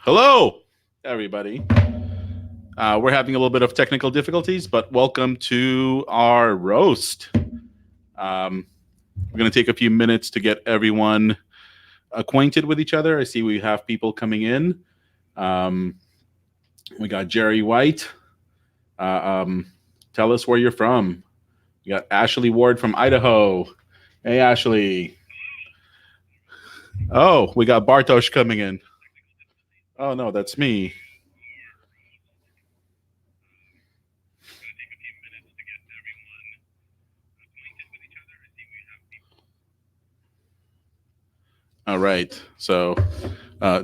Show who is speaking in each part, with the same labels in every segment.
Speaker 1: Hello, everybody. We're having a little bit of technical difficulties, but welcome to our roast. We're going to take a few minutes to get everyone acquainted with each other. I see we have people coming in. We got Jerry White. Tell us where you're from. We got Ashley Ward from Idaho. Hey, Ashley. Oh, we got Bartosz coming in. Oh, no, that's me. All right. So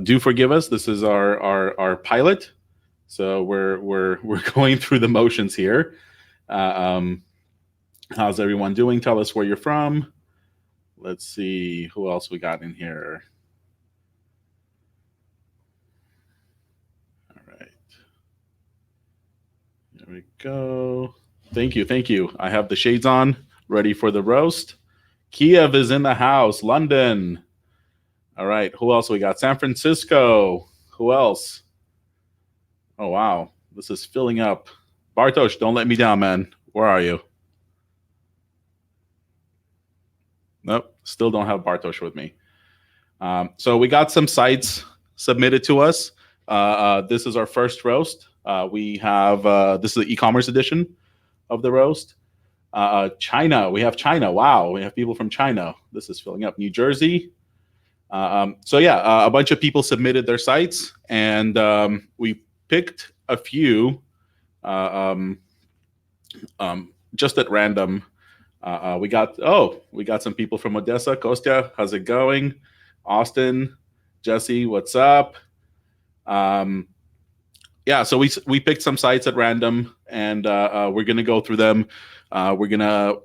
Speaker 1: do forgive us. This is our pilot. So we're going through the motions here. How's everyone doing? Tell us where you're from. Let's see who else we got in here. All right. There we go. Thank you. I have the shades on, ready for the roast. Kiev is in the house. London. All right. Who else we got? San Francisco. Who else? Oh, wow. This is filling up. Bartosz, don't let me down, man. Where are you? Nope. Still don't have Bartosz with me. So we got some sites submitted to us. This is our first roast. We have, this is the eCommerce edition of the roast. China. We have China. Wow. We have people from China. This is filling up. New Jersey. So yeah, a bunch of people submitted their sites, and we picked a few just at random. We got some people from Odessa. Kostya, how's it going? Austin, Jesse, what's up? Yeah, so we picked some sites at random, and we're gonna go through them. We're gonna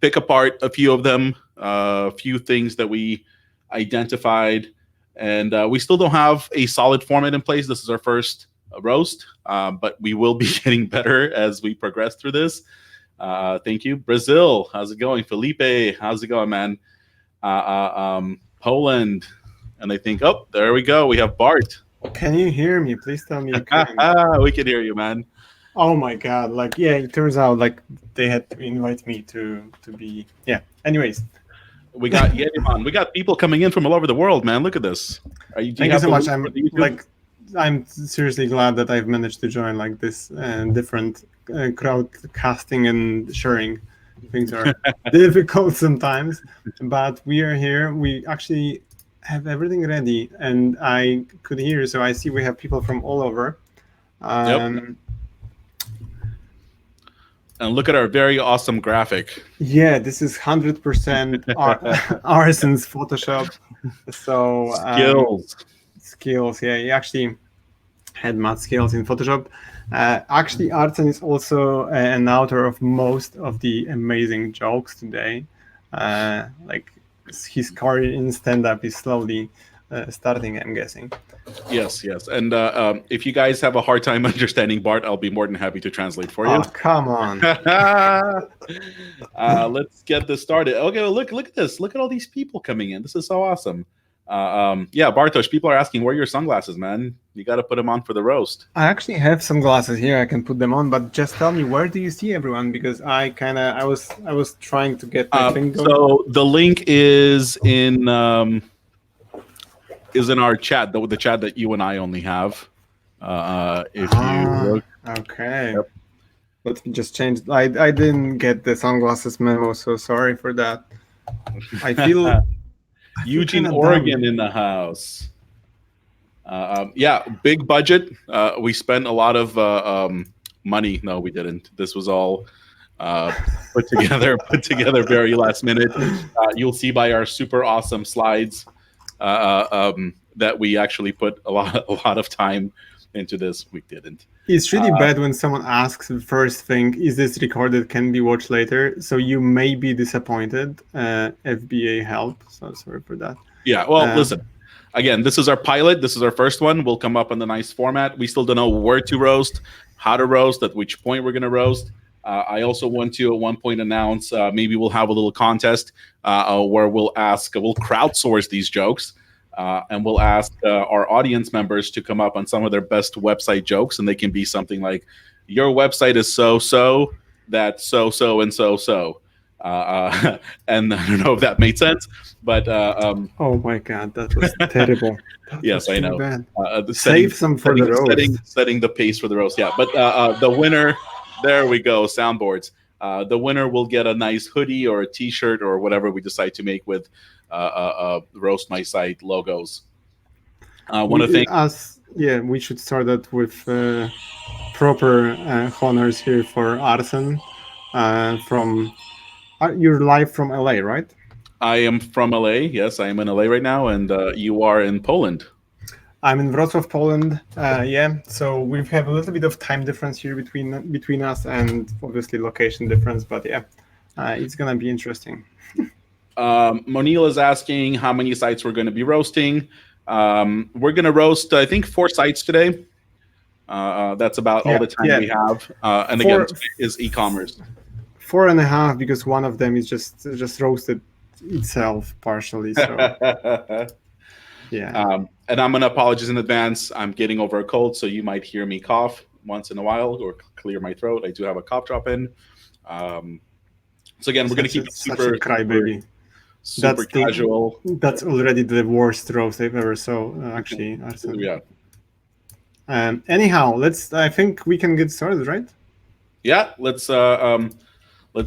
Speaker 1: pick apart a few of them, a few things that we identified, and we still don't have a solid format in place. This is our first roast, but we will be getting better as we progress through this. Thank you. Brazil, how's it going? Felipe, how's it going, man? Poland, and I think, oh, there we go. We have Bart.
Speaker 2: Can you hear me? Please tell me you can.
Speaker 1: We can hear you, man.
Speaker 2: Oh my god! Yeah, it turns out they had to invite me to be. Yeah. Anyways,
Speaker 1: we got Yediman. We got people coming in from all over the world, man. Look at this.
Speaker 2: Thank you so much. I'm seriously glad that I've managed to join this different crowd casting and sharing. Things are difficult sometimes, but we are here. We actually have everything ready, and I could hear. So I see we have people from all over.
Speaker 1: Yep. And look at our very awesome graphic.
Speaker 2: Yeah, this is 100% Arsen's Photoshop. So skills. Yeah, he actually had mad skills in Photoshop. Actually, Arsen is also an author of most of the amazing jokes today. His career in stand-up is slowly starting, I'm guessing.
Speaker 1: Yes. And if you guys have a hard time understanding Bart, I'll be more than happy to translate for you.
Speaker 2: Oh, come on.
Speaker 1: Let's get this started. Okay, well, look at this. Look at all these people coming in. This is so awesome. Yeah, Bartosz, people are asking, where are your sunglasses, man? You got to put them on for the roast.
Speaker 2: I actually have some glasses here. I can put them on, but just tell me, where do you see everyone? Because I was trying to get my thing going.
Speaker 1: So the link is in our chat, the chat that you and I only have. If you look.
Speaker 2: Okay. Yep. Let me just change. I didn't get the sunglasses memo, so sorry for that. I feel
Speaker 1: Eugene, Oregon in the house. Yeah, big budget. We spent a lot of money. No, we didn't. This was all put together very last minute. You'll see by our super awesome slides that we actually put a lot of time into this. We didn't.
Speaker 2: It's really bad when someone asks the first thing, is this recorded, can be watched later? So you may be disappointed. FBA help. So sorry for that.
Speaker 1: Yeah, well, listen. Again, this is our pilot. This is our first one. We'll come up in the nice format. We still don't know where to roast, how to roast, at which point we're going to roast. I also want to at one point announce maybe we'll have a little contest where we'll crowdsource these jokes. and we'll ask our audience members to come up on some of their best website jokes, and they can be something like, "Your website is so that so and so." And I don't know if that made sense, but
Speaker 2: oh my God, that was terrible. That
Speaker 1: yes,
Speaker 2: was
Speaker 1: I
Speaker 2: really
Speaker 1: know.
Speaker 2: bad.
Speaker 1: Setting,
Speaker 2: Save some for the roast.
Speaker 1: setting the pace for the roast. Yeah, but the winner, there we go, soundboards. The winner will get a nice hoodie or a T-shirt or whatever we decide to make with Roast My Site logos. I want to thank
Speaker 2: we should start that with proper honors here for Arsen. From you're live from LA, right?
Speaker 1: I am from LA. Yes, I am in LA right now, and you are in Poland.
Speaker 2: I'm in Wrocław, Poland. So we have a little bit of time difference here between us, and obviously location difference. But it's gonna be interesting.
Speaker 1: Monil is asking how many sites we're going to be roasting. We're going to roast, I think, 4 sites today. That's about all the time we have. And again, is eCommerce.
Speaker 2: 4.5 because one of them is just roasted itself partially. So yeah.
Speaker 1: And I'm going to apologize in advance. I'm getting over a cold, so you might hear me cough once in a while or clear my throat. I do have a cough drop in. So again, we're going to keep it super
Speaker 2: crybaby.
Speaker 1: Super casual.
Speaker 2: That's already the worst roast I've ever saw, actually. Arsen.
Speaker 1: Yeah.
Speaker 2: Anyhow, I think we can get started, right?
Speaker 1: Yeah. Let's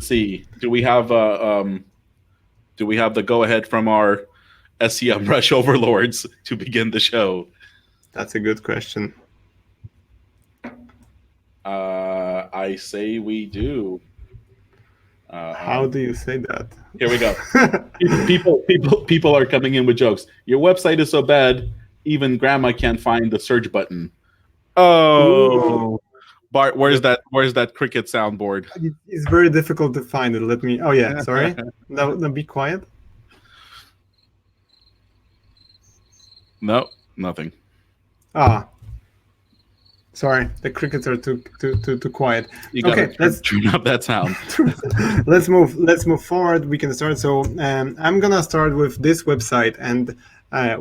Speaker 1: see. Do we have the go ahead from our SEMrush overlords to begin the show?
Speaker 2: That's a good question.
Speaker 1: I say we do.
Speaker 2: How do you say that?
Speaker 1: Here we go. People are coming in with jokes. Your website is so bad, even grandma can't find the search button. Oh, Bart, where's that cricket soundboard?
Speaker 2: It's very difficult to find it. Let me. Oh yeah, sorry. No, be quiet.
Speaker 1: No, nothing.
Speaker 2: Sorry, the crickets are too quiet.
Speaker 1: You gotta turn up that sound.
Speaker 2: Let's move forward. We can start. So I'm gonna start with this website, and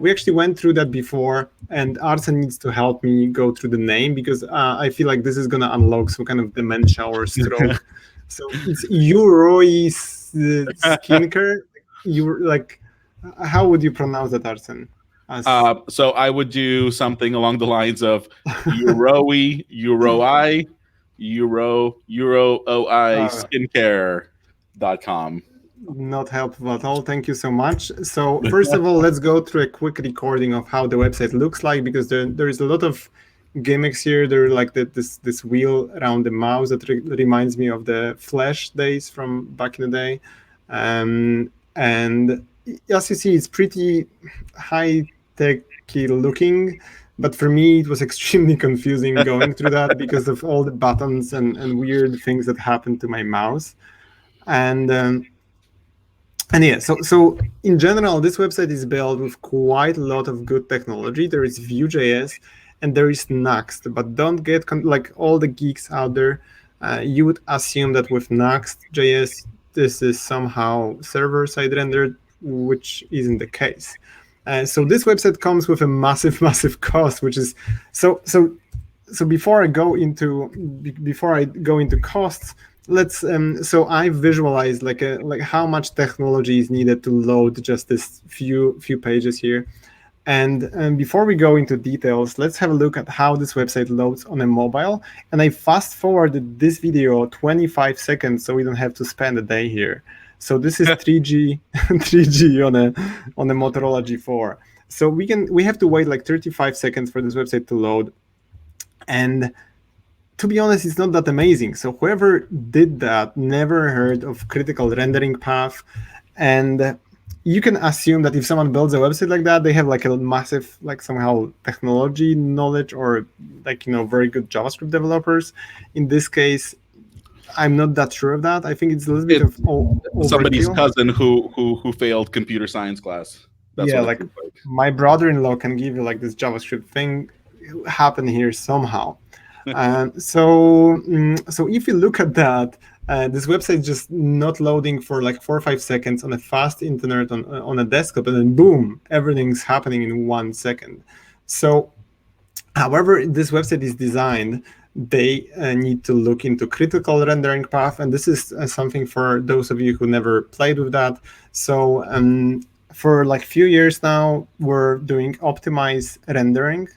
Speaker 2: we actually went through that before. And Arsen needs to help me go through the name because I feel like this is gonna unlock some kind of dementia or stroke. So it's Uroi Skincare. How would you pronounce that, Arsen?
Speaker 1: So I would do something along the lines of Uroi skincare.com.
Speaker 2: Not helpful at all. Thank you so much. So first of all, let's go through a quick recording of how the website looks like, because there is a lot of gimmicks here. There like this wheel around the mouse that reminds me of the Flash days from back in the day. And as you see, it's pretty high-techy looking, but for me, it was extremely confusing going through that because of all the buttons and weird things that happened to my mouse. And yeah, so in general, this website is built with quite a lot of good technology. There is Vue.js and there is Nuxt, but don't get like all the geeks out there. You would assume that with Nuxt.js, this is somehow server-side rendered, which isn't the case. So this website comes with a massive cost, which is so before I go into costs, let's so I visualized like how much technology is needed to load just this few pages here. And before we go into details, let's have a look at how this website loads on a mobile. And I fast forwarded this video 25 seconds so we don't have to spend a day here. So this is 3G on a Motorola G4. So we have to wait like 35 seconds for this website to load. And to be honest, it's not that amazing. So whoever did that never heard of critical rendering path. And you can assume that if someone builds a website like that, they have like a massive, like somehow technology knowledge or like, very good JavaScript developers. In this case, I'm not that sure of that. I think it's a little bit of
Speaker 1: somebody's cousin who failed computer science class.
Speaker 2: That's like my brother-in-law can give you like this JavaScript thing happen here somehow. So if you look at that, This website just not loading for like 4 or 5 seconds on a fast internet on a desktop, and then boom, everything's happening in 1 second. So however this website is designed, they need to look into critical rendering path, and this is something for those of you who never played with that. So for like few years now, we're doing optimized rendering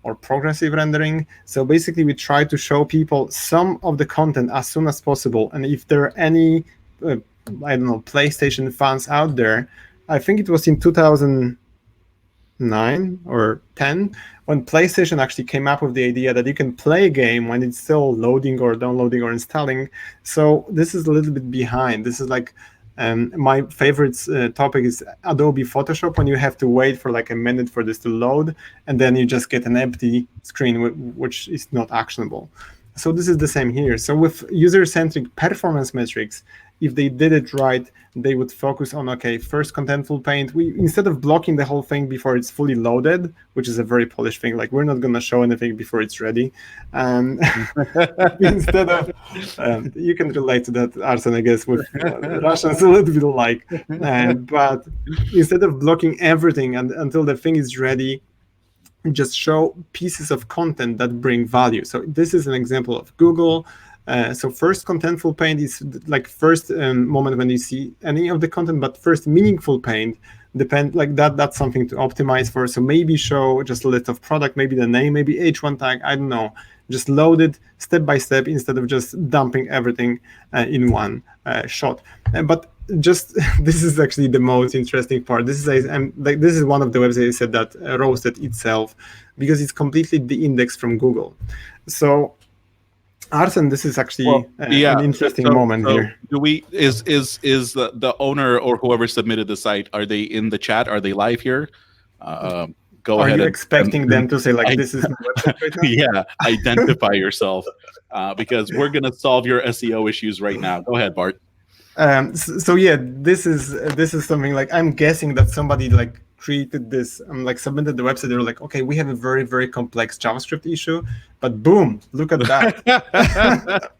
Speaker 2: or progressive rendering. So basically we try to show people some of the content as soon as possible. And if there are any, I don't know, PlayStation fans out there, I think it was in 2009 or 10, when PlayStation actually came up with the idea that you can play a game when it's still loading or downloading or installing. So this is a little bit behind. This is like, my favorite topic is Adobe Photoshop, when you have to wait for like a minute for this to load, and then you just get an empty screen, which is not actionable. So this is the same here. So with user-centric performance metrics, if they did it right, they would focus on, okay, first contentful paint. We, instead of blocking the whole thing before it's fully loaded, which is a very Polish thing, like we're not going to show anything before it's ready. Instead of, you can relate to that, Arsen, I guess, with Russians a little bit alike. But instead of blocking everything until the thing is ready, just show pieces of content that bring value. So this is an example of Google. So first contentful paint is like first moment when you see any of the content, but first meaningful paint like that's something to optimize for. So maybe show just a list of product, maybe the name, maybe H1 tag, I don't know, just load it step by step instead of just dumping everything in one shot. But just this is actually the most interesting part. This is this is one of the websites I said that roasted itself because it's completely de-indexed from Google. So Arsen, this is actually an interesting moment here.
Speaker 1: Do we is the owner or whoever submitted the site, are they in the chat? Are they live here? Go
Speaker 2: Are
Speaker 1: ahead.
Speaker 2: Are you expecting them to say like this is my website right now?
Speaker 1: Yeah, identify yourself because we're gonna solve your SEO issues right now. Go ahead, Bart.
Speaker 2: So yeah, this is something like I'm guessing that somebody like created this, like submitted the website. They were like, okay, we have a very, very complex JavaScript issue, but boom, look at that.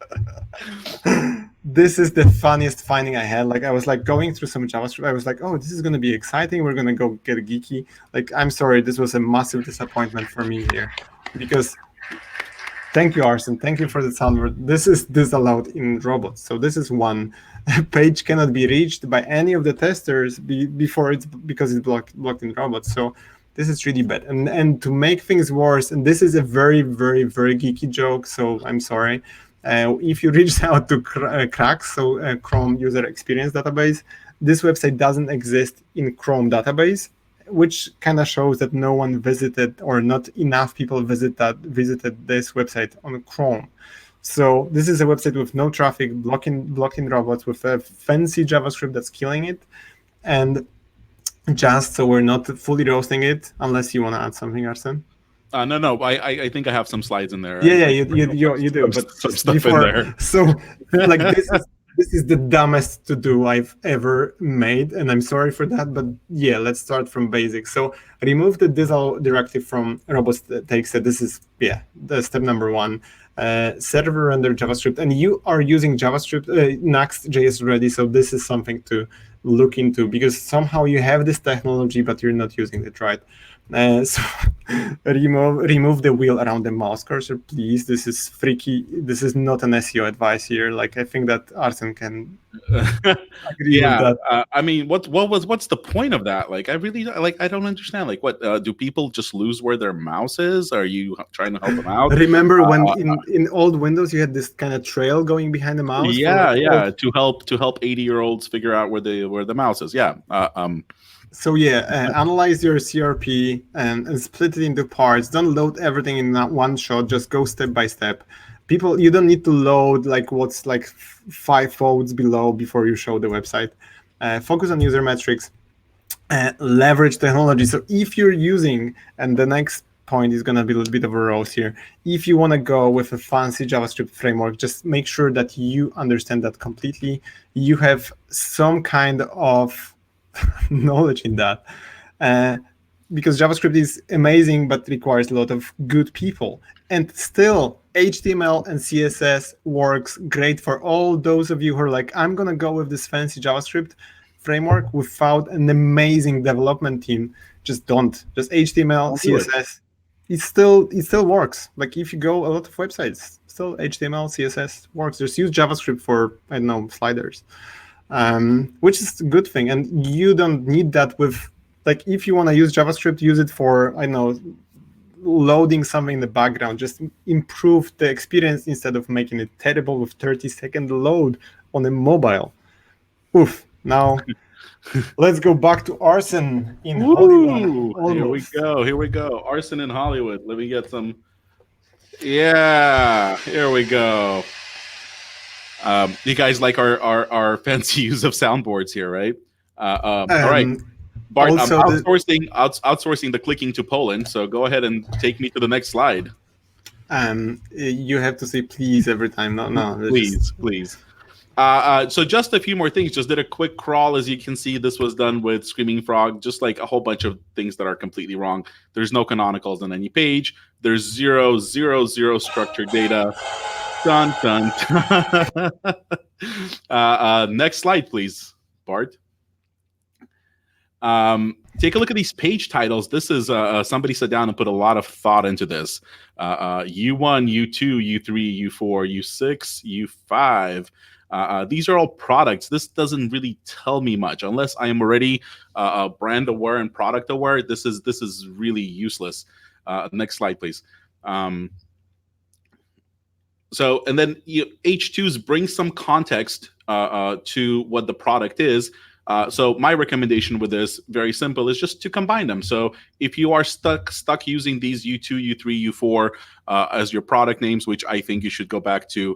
Speaker 2: This is the funniest finding I had. Like I was like going through some JavaScript. I was like, oh, this is going to be exciting. We're going to go get geeky. Like, I'm sorry, this was a massive disappointment for me here because thank you, Arsen. Thank you for the soundboard. This is disallowed in robots. So this is one page cannot be reached by any of the testers because it's blocked in robots. So this is really bad. And to make things worse, and this is a very, very, very geeky joke. So I'm sorry. If you reach out to Cracks, so Chrome User Experience Database, this website doesn't exist in Chrome database, which kind of shows that no one visited or not enough people visited this website on Chrome. So this is a website with no traffic, blocking robots with a fancy JavaScript that's killing it. And just so we're not fully roasting it, unless you want to add something, Arsen.
Speaker 1: No. I think I have some slides in there.
Speaker 2: Yeah, you do. But
Speaker 1: some stuff in there.
Speaker 2: So like this is the dumbest to do I've ever made, and I'm sorry for that. But yeah, let's start from basics. So remove the disal directive from robots takes it. This is the step number one. Server render JavaScript, and you are using JavaScript Next.js already. So this is something to look into because somehow you have this technology, but you're not using it right. So remove the wheel around the mouse cursor, please. This is freaky. This is not an SEO advice here. Like I think that Arsen can agree with that.
Speaker 1: I mean, what's the point of that? Like, I really I don't understand. Like, what do people just lose where their mouse is? Are you trying to help them out?
Speaker 2: Remember when in old Windows you had this kind of trail going behind the mouse?
Speaker 1: To help 80-year-olds figure out where the mouse is.
Speaker 2: So analyze your CRP and split it into parts. Don't load everything in that one shot. Just go step by step. People, you don't need to load like what's like 5 folds below before you show the website. Focus on user metrics. Leverage technology. So if you're using, and the next point is going to be a little bit of a roast here. If you want to go with a fancy JavaScript framework, just make sure that you understand that completely. You have some kind of knowledge in that. because JavaScript is amazing, but requires a lot of good people. And still, HTML and CSS works great for all those of you who are like, I'm going to go with this fancy JavaScript framework without an amazing development team. Just don't. Just HTML, CSS. It still works. Like if you go a lot of websites, still HTML, CSS works. Just use JavaScript for, I don't know, sliders, which is a good thing. And you don't need that with, like, if you want to use JavaScript, use it for, I don't know, loading something in the background. Just improve the experience instead of making it terrible with 30-second load on a mobile. Oof. Now, let's go back to Arsen in Hollywood.
Speaker 1: Here we go. Arsen in Hollywood. Let me get some. Yeah, here we go. You guys like our fancy use of soundboards here, right? All right. Bart, I'm outsourcing the clicking to Poland, so go ahead and take me to the next slide.
Speaker 2: You have to say please every time. No.
Speaker 1: Please. So just a few more things. Just did a quick crawl. As you can see, this was done with Screaming Frog, just like a whole bunch of things that are completely wrong. There's no canonicals on any page. There's zero structured data. Dun, dun, dun. Next slide, please, Bart. Take a look at these page titles. This is somebody sat down and put a lot of thought into this. U1, U2, U3, U4, U6, U5. These are all products. This doesn't really tell me much unless I am already brand aware and product aware. This is really useless. Next slide, please. So, and then H2s bring some context to what the product is. So my recommendation with this, very simple, is just to combine them. So if you are stuck using these U2, U3, U4 as your product names, which I think you should go back to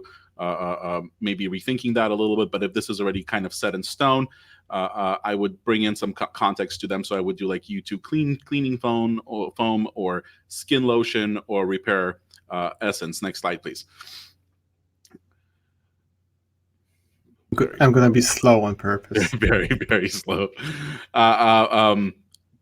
Speaker 1: maybe rethinking that a little bit. But if this is already kind of set in stone, I would bring in some context to them. So I would do like U2 cleaning foam or skin lotion or repair essence. Next slide, please.
Speaker 2: I'm going to be slow on purpose.
Speaker 1: Very, very slow.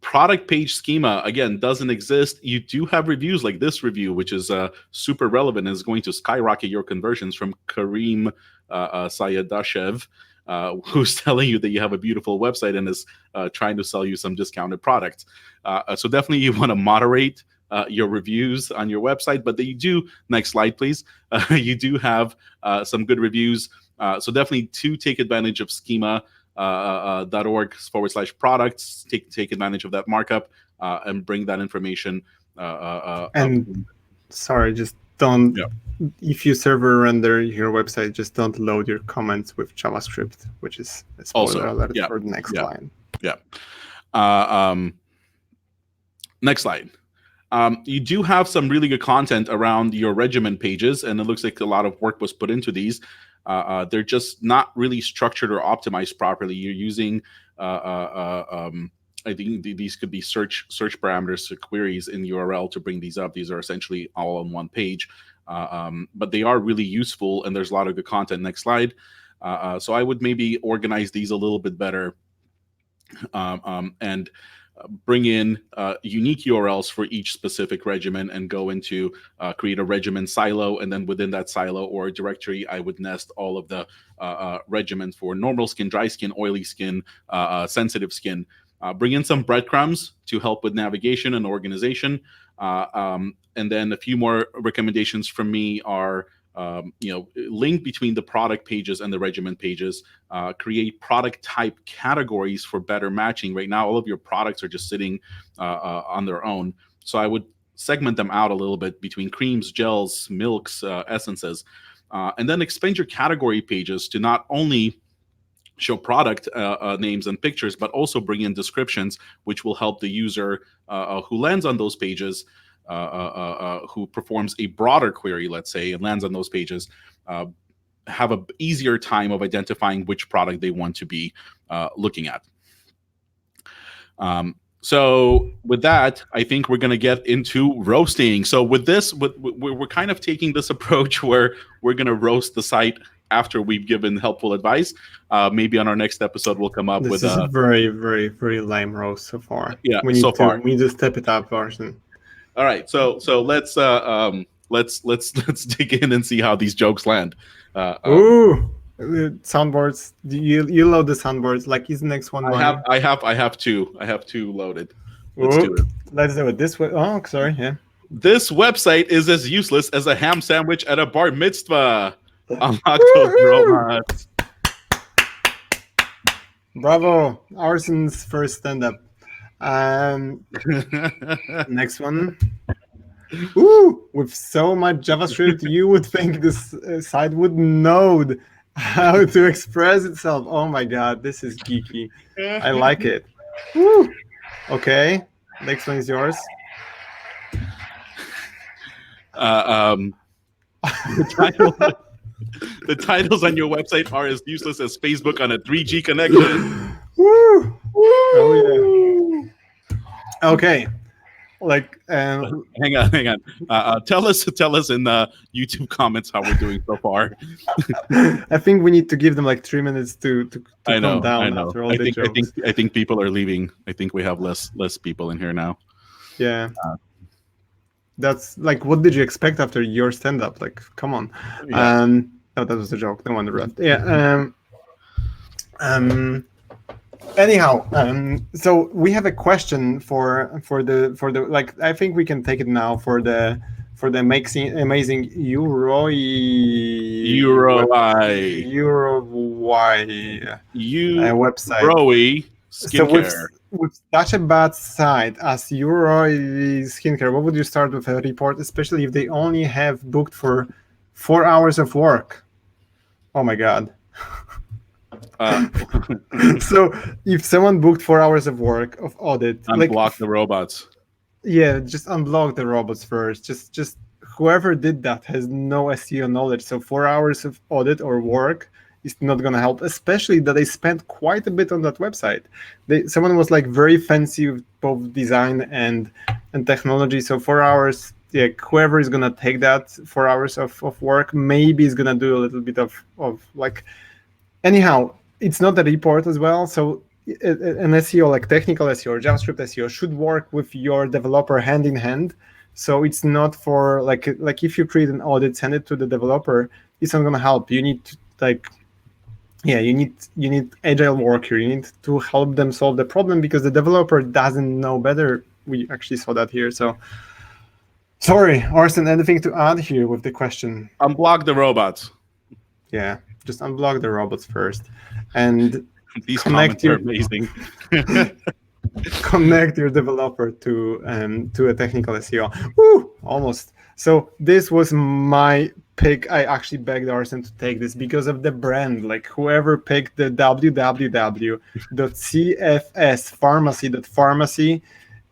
Speaker 1: Product page schema, again, doesn't exist. You do have reviews like this review, which is super relevant and is going to skyrocket your conversions, from Karim Sayadashev, who's telling you that you have a beautiful website and is trying to sell you some discounted products. So definitely you want to moderate your reviews on your website, but you do, next slide, please. You do have some good reviews. So definitely to take advantage of schema.org/products, take advantage of that markup and bring that information.
Speaker 2: And sorry, just don't, if you server render your website, just don't load your comments with JavaScript, which is a spoiler alert for the next line.
Speaker 1: Next slide. You do have some really good content around your regimen pages, and it looks like a lot of work was put into these. They're just not really structured or optimized properly. You're using, I think these could be search parameters, queries in URL to bring these up. These are essentially all on one page, but they are really useful, and there's a lot of good content. Next slide. So I would maybe organize these a little bit better and bring in unique URLs for each specific regimen and go into create a regimen silo. And then within that silo or directory, I would nest all of the regimens for normal skin, dry skin, oily skin, sensitive skin. Bring in some breadcrumbs to help with navigation and organization. And then a few more recommendations from me are, link between the product pages and the regimen pages, create product type categories for better matching. Right now, all of your products are just sitting on their own. So I would segment them out a little bit between creams, gels, milks, essences, and then expand your category pages to not only show product names and pictures, but also bring in descriptions, which will help the user who lands on those pages, who performs a broader query, let's say, and lands on those pages, have an easier time of identifying which product they want to be looking at. So with that, I think we're going to get into roasting. So with this, we're kind of taking this approach where we're going to roast the site after we've given helpful advice. Maybe on our next episode we'll come up
Speaker 2: This
Speaker 1: with
Speaker 2: is a very, very, very lame roast so far.
Speaker 1: Yeah,
Speaker 2: we need
Speaker 1: so far.
Speaker 2: We need to step it up, Arsen.
Speaker 1: All right, so let's dig in and see how these jokes land.
Speaker 2: Ooh, soundboards. You load the soundboards. Like, is the next one?
Speaker 1: I have two loaded.
Speaker 2: Let's do it. Let's do it this way. Oh, sorry. Yeah.
Speaker 1: This website is as useless as a ham sandwich at a bar mitzvah. Unlock those robots.
Speaker 2: Bravo, Arsen's first stand-up. Next one. Ooh, with so much JavaScript, you would think this site would know how to express itself. Oh my God, this is geeky. I like it. Woo. Okay, next one is yours.
Speaker 1: The titles on your website are as useless as Facebook on a 3G connection.
Speaker 2: Woo. Oh yeah. Okay. Like,
Speaker 1: hang on. Tell us in the YouTube comments how we're doing so far.
Speaker 2: I think we need to give them like 3 minutes to calm down after all the jokes.
Speaker 1: I think people are leaving. I think we have less people in here now.
Speaker 2: Yeah. That's like, what did you expect after your stand-up? Like, come on.
Speaker 1: Yeah.
Speaker 2: No, that was a joke. No wonder that. Yeah. Anyhow, so we have a question for the like, I think we can take it now for the amazing Euroi website.
Speaker 1: Euroi skincare.
Speaker 2: So with such a bad site as Euroi skincare, what would you start with a report, especially if they only have booked for 4 hours of work? Oh my God. So if someone booked 4 hours of work of audit,
Speaker 1: unblock the robots.
Speaker 2: Yeah, just unblock the robots first. Just whoever did that has no SEO knowledge. So 4 hours of audit or work is not going to help, especially that they spent quite a bit on that website. Someone was like very fancy with both design and technology. So 4 hours, yeah, whoever is going to take that 4 hours of work maybe is going to do a little bit of like, anyhow, it's not a report as well. So an SEO, like technical SEO or JavaScript SEO, should work with your developer hand in hand. So it's not for like if you create an audit, send it to the developer, it's not going to help. You need to you need agile work here. You need to help them solve the problem because the developer doesn't know better. We actually saw that here. So sorry, Arsen, anything to add here with the question?
Speaker 1: Unblock the robots.
Speaker 2: Yeah. Just unblock the robots first, and
Speaker 1: these comments are amazing.
Speaker 2: Connect your developer to a technical SEO. Woo, almost. So this was my pick. I actually begged Arsen to take this because of the brand. Like, whoever picked the www.cfspharmacy.pharmacy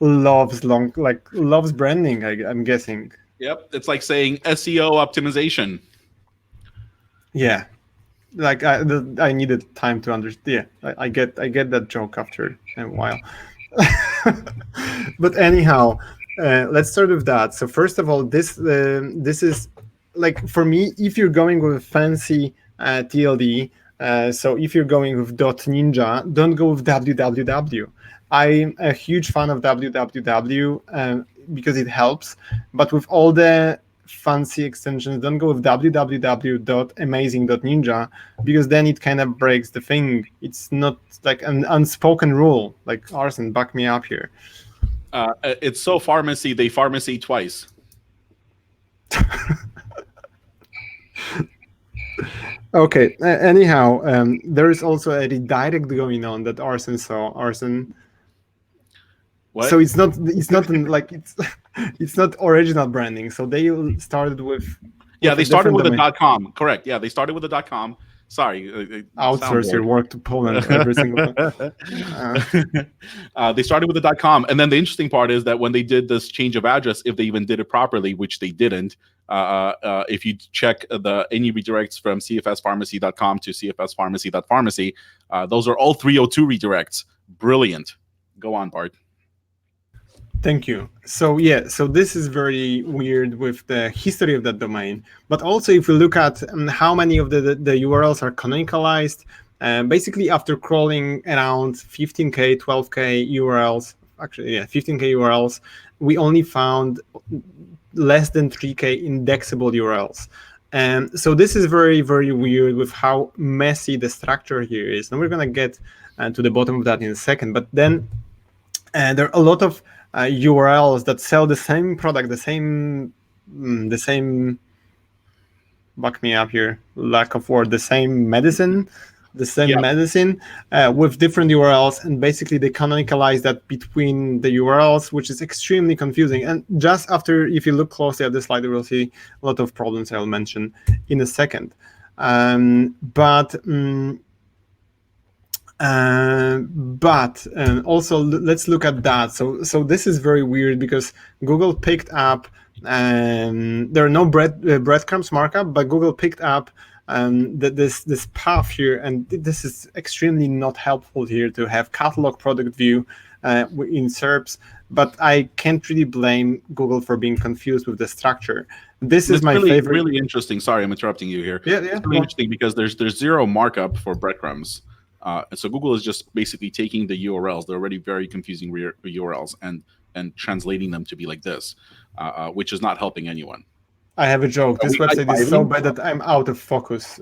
Speaker 2: loves branding. I'm guessing.
Speaker 1: Yep, it's like saying SEO optimization.
Speaker 2: Yeah. Like, I needed time to understand. Yeah, I get that joke after a while. But anyhow, let's start with that. So first of all, this is like, for me, if you're going with fancy TLD, so if you're going with .ninja, don't go with www. I'm a huge fan of www because it helps, but with all the fancy extensions, don't go with www.amazing.ninja because then it kind of breaks the thing. It's not like an unspoken rule. Like, Arsen, back me up here.
Speaker 1: It's so pharmacy, they pharmacy twice.
Speaker 2: Okay. Anyhow, there is also a redirect going on that Arsen saw. Arsen.
Speaker 1: What?
Speaker 2: So it's not like it's not original branding. So they started with
Speaker 1: they started with a .com. Correct. Yeah, they started with a .com. Sorry,
Speaker 2: outsource your work to Poland every single time.
Speaker 1: They started with a .com, and then the interesting part is that when they did this change of address, if they even did it properly, which they didn't, if you check any redirects from cfspharmacy.com to cfspharmacy.pharmacy, those are all 302 redirects. Brilliant. Go on, Bart.
Speaker 2: Thank you. So so this is very weird with the history of that domain. But also, if we look at how many of the URLs are canonicalized, basically after crawling around 15K, 12K URLs, actually, 15K URLs, we only found less than 3K indexable URLs. And so this is very, very weird with how messy the structure here is. And we're going to get to the bottom of that in a second. But then there are a lot of URLs that sell the same product, the same, back me up here, lack of word, the same medicine, with different URLs, and basically they canonicalize that between the URLs, which is extremely confusing. And just after, if you look closely at this slide, you will see a lot of problems I'll mention in a second. But also let's look at that. So this is very weird because Google picked up, there are no breadcrumbs markup, but Google picked up this path here, and this is extremely not helpful here to have catalog product view in SERPs. But I can't really blame Google for being confused with the structure. This is my favorite.
Speaker 1: Really interesting. Sorry, I'm interrupting you here.
Speaker 2: Yeah.
Speaker 1: It's really interesting because there's zero markup for breadcrumbs. And so Google is just basically taking the URLs, they're already very confusing URLs, and translating them to be like this, which is not helping anyone.
Speaker 2: I have a joke. This website is so bad that I'm out of focus.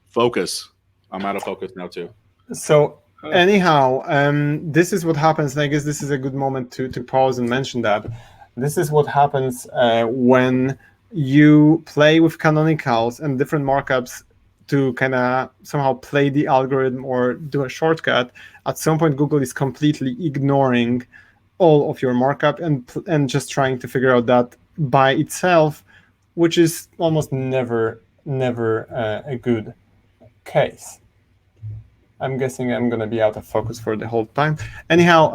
Speaker 1: Focus. I'm out of focus now too.
Speaker 2: So anyhow, this is what happens. And I guess this is a good moment to pause and mention that. This is what happens when you play with canonicals and different markups to kind of somehow play the algorithm or do a shortcut. At some point, Google is completely ignoring all of your markup and just trying to figure out that by itself, which is almost never a good case. I'm guessing I'm going to be out of focus for the whole time. Anyhow,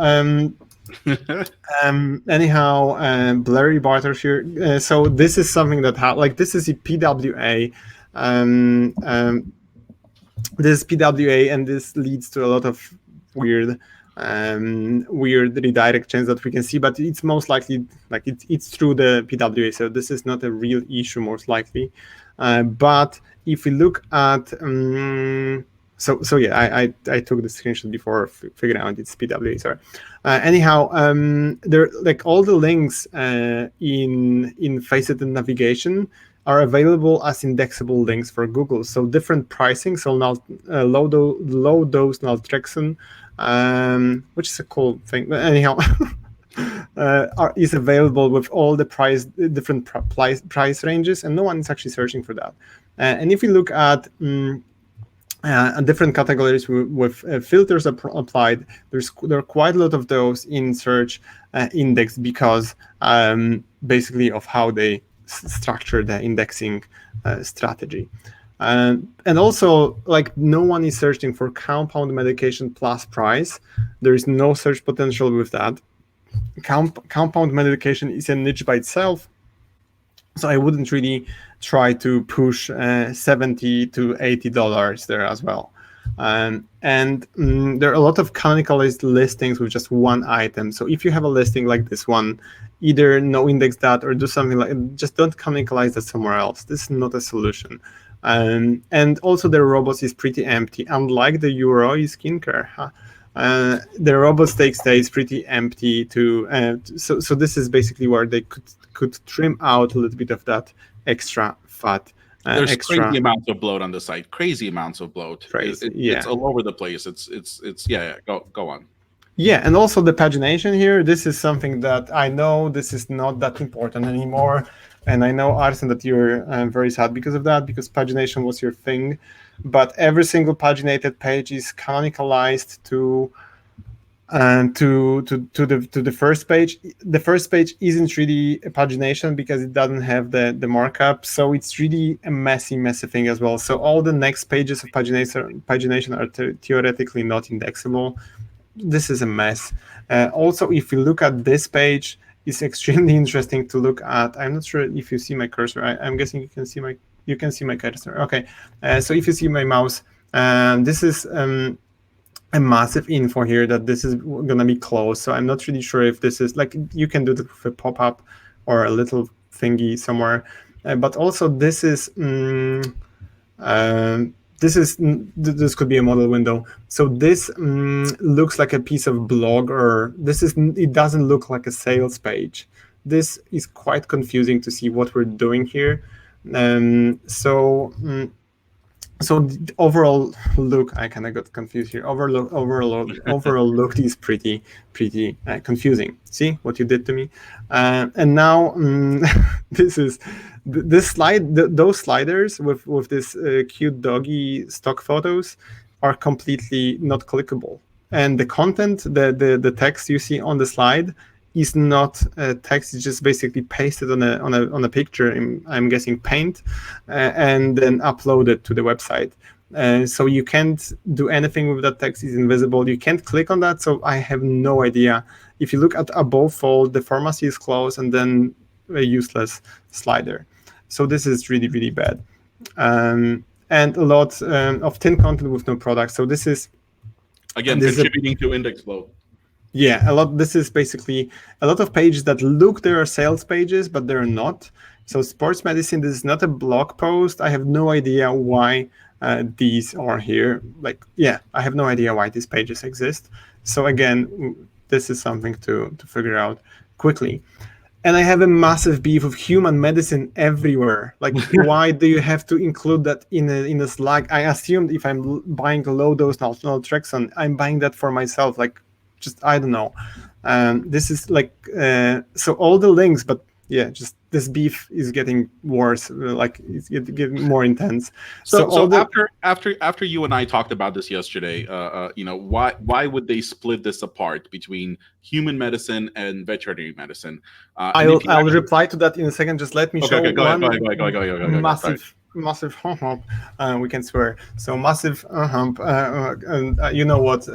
Speaker 2: blurry Bartosz here. So this is something that this is a PWA. This is PWA, and this leads to a lot of weird redirections that we can see, but it's most likely it's through the PWA, so this is not a real issue most likely. But if we look at so yeah, I took the screenshot before figuring out it's PWA. Sorry. Anyhow, there all the links in Faceit and navigation are available as indexable links for Google. So different pricing. So now low dose naltrexone, which is a cool thing. But anyhow, is available with all the different price ranges, and no one is actually searching for that. And if we look at different categories with filters applied, there are quite a lot of those in search index because basically of how they structure the indexing strategy. And also, no one is searching for compound medication plus price. There is no search potential with that. Compound medication is a niche by itself, so I wouldn't really try to push $70 to $80 there as well. And there are a lot of canonicalized listings with just one item. So if you have a listing like this one, either no index that or do something just don't canonicalize that somewhere else. This is not a solution. And also the robots is pretty empty, unlike the URL skincare. The robots stays pretty empty too. So this is basically where they could trim out a little bit of that extra fat.
Speaker 1: There's crazy amounts of bloat on the site. Crazy amounts of bloat. It's all over the place. It's Go on.
Speaker 2: Yeah, and also the pagination here. This is something that I know this is not that important anymore, and I know, Arsen, that you're very sad because of that, because pagination was your thing. But every single paginated page is canonicalized to the first page. The first page isn't really a pagination because it doesn't have the markup, so it's really a messy thing as well. So all the next pages of pagination are theoretically not indexable. This is a mess. Also, if you look at this page, it's extremely interesting to look at. I'm not sure if you see my cursor. I'm guessing you can see my cursor. Okay. So if you see my mouse, this is a massive info here that this is going to be closed. So I'm not really sure if this is like, you can do this with a pop-up or a little thingy somewhere. But also this is, this could be a model window. So this looks like a piece of blog, or it doesn't look like a sales page. This is quite confusing to see what we're doing here. So the overall look, I kind of got confused here. Overall look is pretty confusing. See what you did to me? And now this slide. Those sliders with this cute doggy stock photos are completely not clickable. And the content, the text you see on the slide is not text. It's just basically pasted on a picture. I'm guessing Paint, and then uploaded to the website. So you can't do anything with that text. It's invisible. You can't click on that. So I have no idea. If you look at above fold, the pharmacy is closed, and then a useless slider. So this is really bad. And a lot of thin content with no product. So this is
Speaker 1: again contributing to index flow.
Speaker 2: Yeah, this is basically a lot of pages that look they are sales pages, but they're not. So sports medicine, this is not a blog post. I have no idea why these are here. I have no idea why these pages exist. So again, this is something to figure out quickly. And I have a massive beef of human medicine everywhere. Like, why do you have to include that in a slide? I assumed if I'm buying low dose naltrexone, I'm buying that for myself. Like, just I don't know. This is like so all the links, but yeah, just this beef is getting worse. Like it's getting more intense.
Speaker 1: So after you and I talked about this yesterday, why would they split this apart between human medicine and veterinary medicine?
Speaker 2: I'll reply to that in a second. Just let me show
Speaker 1: go.
Speaker 2: Massive hump. We can swear. So massive hump. You know what?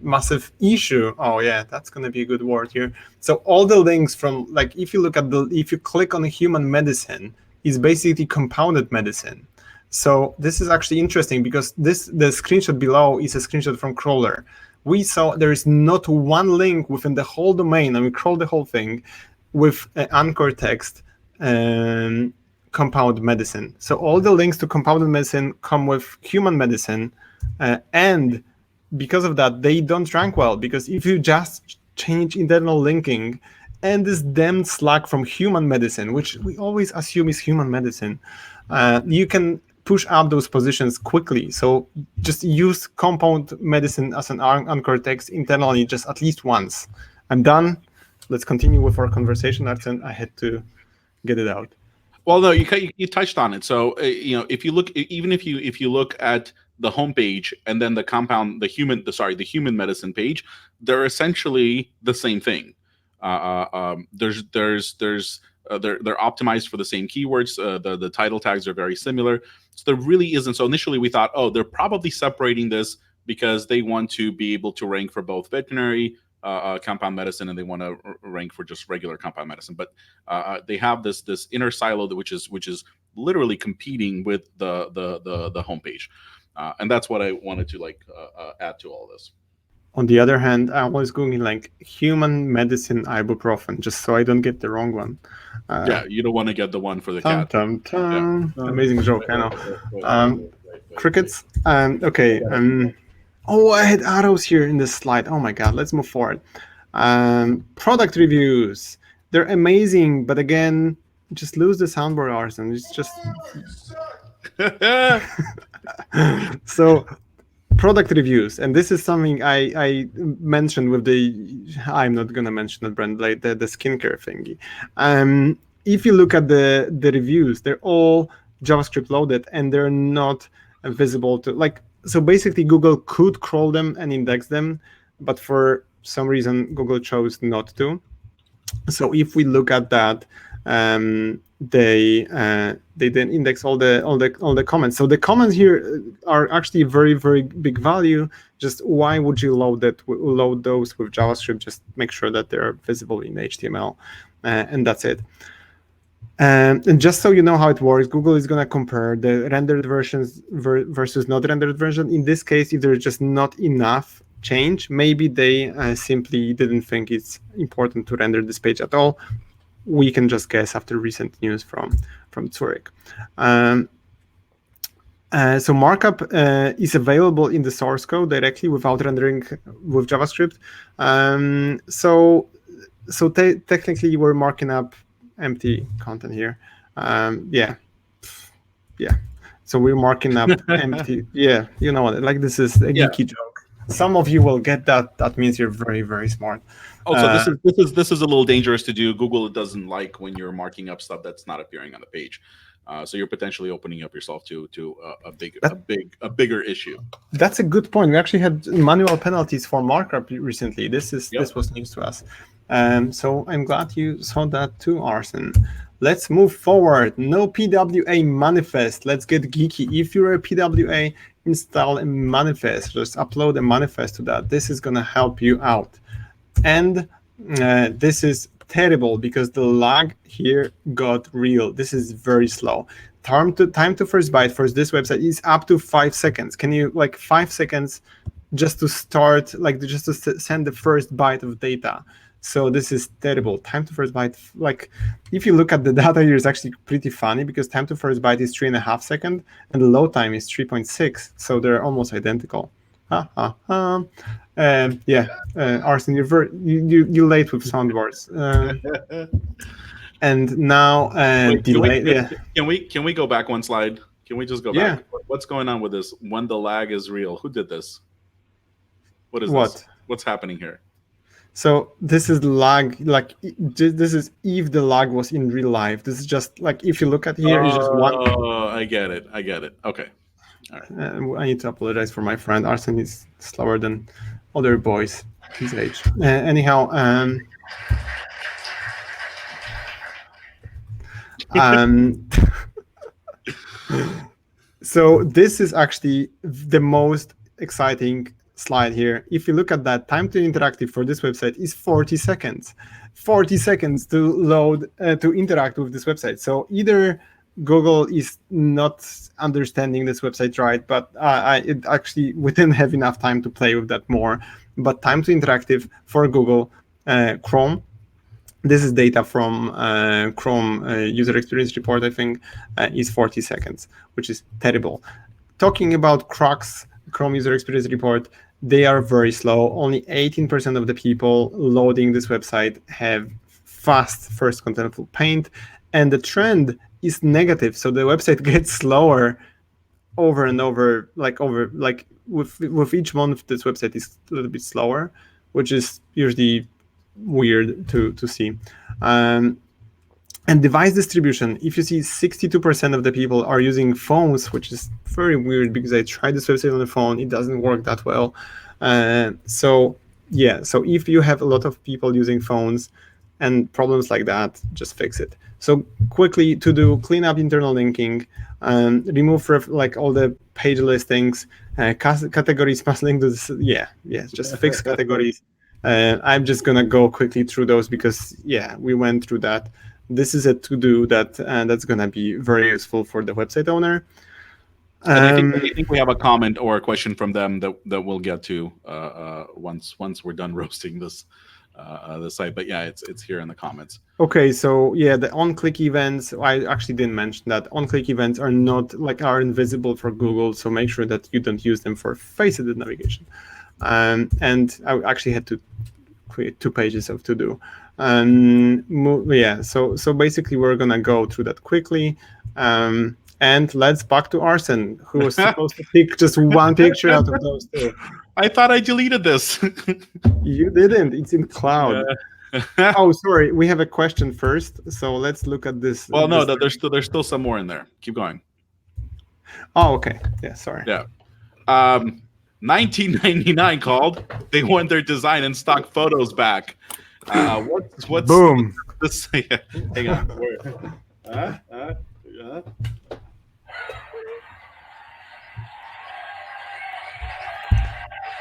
Speaker 2: Massive issue. Oh yeah, that's gonna be a good word here. So all the links from if you click on human medicine, is basically compounded medicine. So this is actually interesting because the screenshot below is a screenshot from Crawler. We saw there is not one link within the whole domain, and we crawled the whole thing with an anchor text. Compound medicine. So all the links to compounded medicine come with human medicine, and because of that, they don't rank well. Because if you just change internal linking and this damn slug from human medicine, which we always assume is human medicine, you can push up those positions quickly. So just use compound medicine as an anchor text internally, just at least once. I'm done. Let's continue with our conversation, Arsen. I had to get it out.
Speaker 1: Well, no, you touched on it. So if you look at the homepage and then the human medicine page, they're essentially the same thing. They're optimized for the same keywords. The title tags are very similar. So there really isn't. So initially we thought, they're probably separating this because they want to be able to rank for both veterinary. Compound medicine, and they want to rank for just regular compound medicine, but they have this inner silo which is literally competing with the homepage, and that's what I wanted to add to all this.
Speaker 2: On the other hand, I was going human medicine ibuprofen, just so I don't get the wrong one.
Speaker 1: You don't want to get the one for the cat.
Speaker 2: Yeah. Amazing joke, I know. Crickets. Okay. Oh, I had arrows here in this slide. Oh my God, let's move forward. Product reviews. They're amazing, but again, just lose the soundboard, Arsen. It's just... So, product reviews. And this is something I mentioned with I'm not going to mention the brand, the skincare thingy. If you look at the reviews, they're all JavaScript loaded, and they're not visible to... So basically, Google could crawl them and index them, but for some reason, Google chose not to. So if we look at that, they then index all the comments. So the comments here are actually very, very big value. Just why would you load those with JavaScript? Just make sure that they're visible in HTML, and that's it. And just so you know how it works, Google is going to compare the rendered versions versus not rendered version. In this case, if there's just not enough change, maybe they simply didn't think it's important to render this page at all. We can just guess after recent news from Zurich. So markup is available in the source code directly without rendering with JavaScript. So technically, we're marking up empty content here. Yeah. So we're marking up empty. Yeah, you know what? Like, this is a geeky joke. Some of you will get that. That means you're very, very smart.
Speaker 1: Also, this is a little dangerous to do. Google doesn't like when you're marking up stuff that's not appearing on the page. So you're potentially opening up yourself to a bigger issue.
Speaker 2: That's a good point. We actually had manual penalties for markup recently. This was news to us. So I'm glad you saw that too, Arsen. Let's move forward. No PWA manifest. Let's get geeky. If you're a PWA, install a manifest. Just upload a manifest to that. This is going to help you out. And this is terrible because the lag here got real. This is very slow. Time to first byte for this website is up to 5 seconds. Can you, 5 seconds just to start, just to send the first byte of data? So this is terrible. Time to first byte, if you look at the data here, is actually pretty funny because time to first byte is 3.5 seconds and the load time is 3.6. So they're almost identical. Arsen, you're late with soundboards. And now delay.
Speaker 1: Can we go back one slide? Can we just go back? What's going on with this? When the lag is real, who did this? What is this? What's happening here?
Speaker 2: So this is lag. This is if the lag was in real life. This is just if you look at here, it's just one.
Speaker 1: Oh, I get it. Okay. All
Speaker 2: right. I need to apologize for my friend. Arsen is slower than other boys his age. Anyhow, so this is actually the most exciting slide here. If you look at that, time to interactive for this website is 40 seconds. 40 seconds to load, to interact with this website. So either Google is not understanding this website right, but we didn't have enough time to play with that more. But time to interactive for Google Chrome. This is data from Chrome user experience report, I think, is 40 seconds, which is terrible. Talking about Crux, Chrome user experience report, they are very slow. Only 18% of the people loading this website have fast first contentful paint, and the trend is negative. So the website gets slower over and over, with each month, this website is a little bit slower, which is usually weird to see. And device distribution, if you see 62% of the people are using phones, which is very weird because I tried this website on the phone, it doesn't work that well. So if you have a lot of people using phones and problems like that, just fix it. So quickly to do, clean up internal linking, remove all the page listings, categories must link to this. Just fix categories. I'm just gonna go quickly through those because we went through that. This is a to-do that's gonna be very useful for the website owner.
Speaker 1: And I think we have a comment or a question from them that we'll get to once we're done roasting this the site. But it's here in the comments.
Speaker 2: Okay, so the on-click events, I actually didn't mention that on-click events are not are invisible for Google, so make sure that you don't use them for faceted navigation. And I actually had to create 2 pages of to do. So basically we're gonna go through that quickly. And let's back to Arsen, who was supposed to pick just one picture out of those 2.
Speaker 1: I thought I deleted this.
Speaker 2: You didn't. It's in cloud. Oh, sorry. We have a question first, so let's look at this.
Speaker 1: Well, no, there's still some more in there. Keep going.
Speaker 2: Oh, okay. Yeah, sorry.
Speaker 1: Yeah. 1999 called. They want their design and stock photos back. What's
Speaker 2: boom?
Speaker 1: This? Hang on.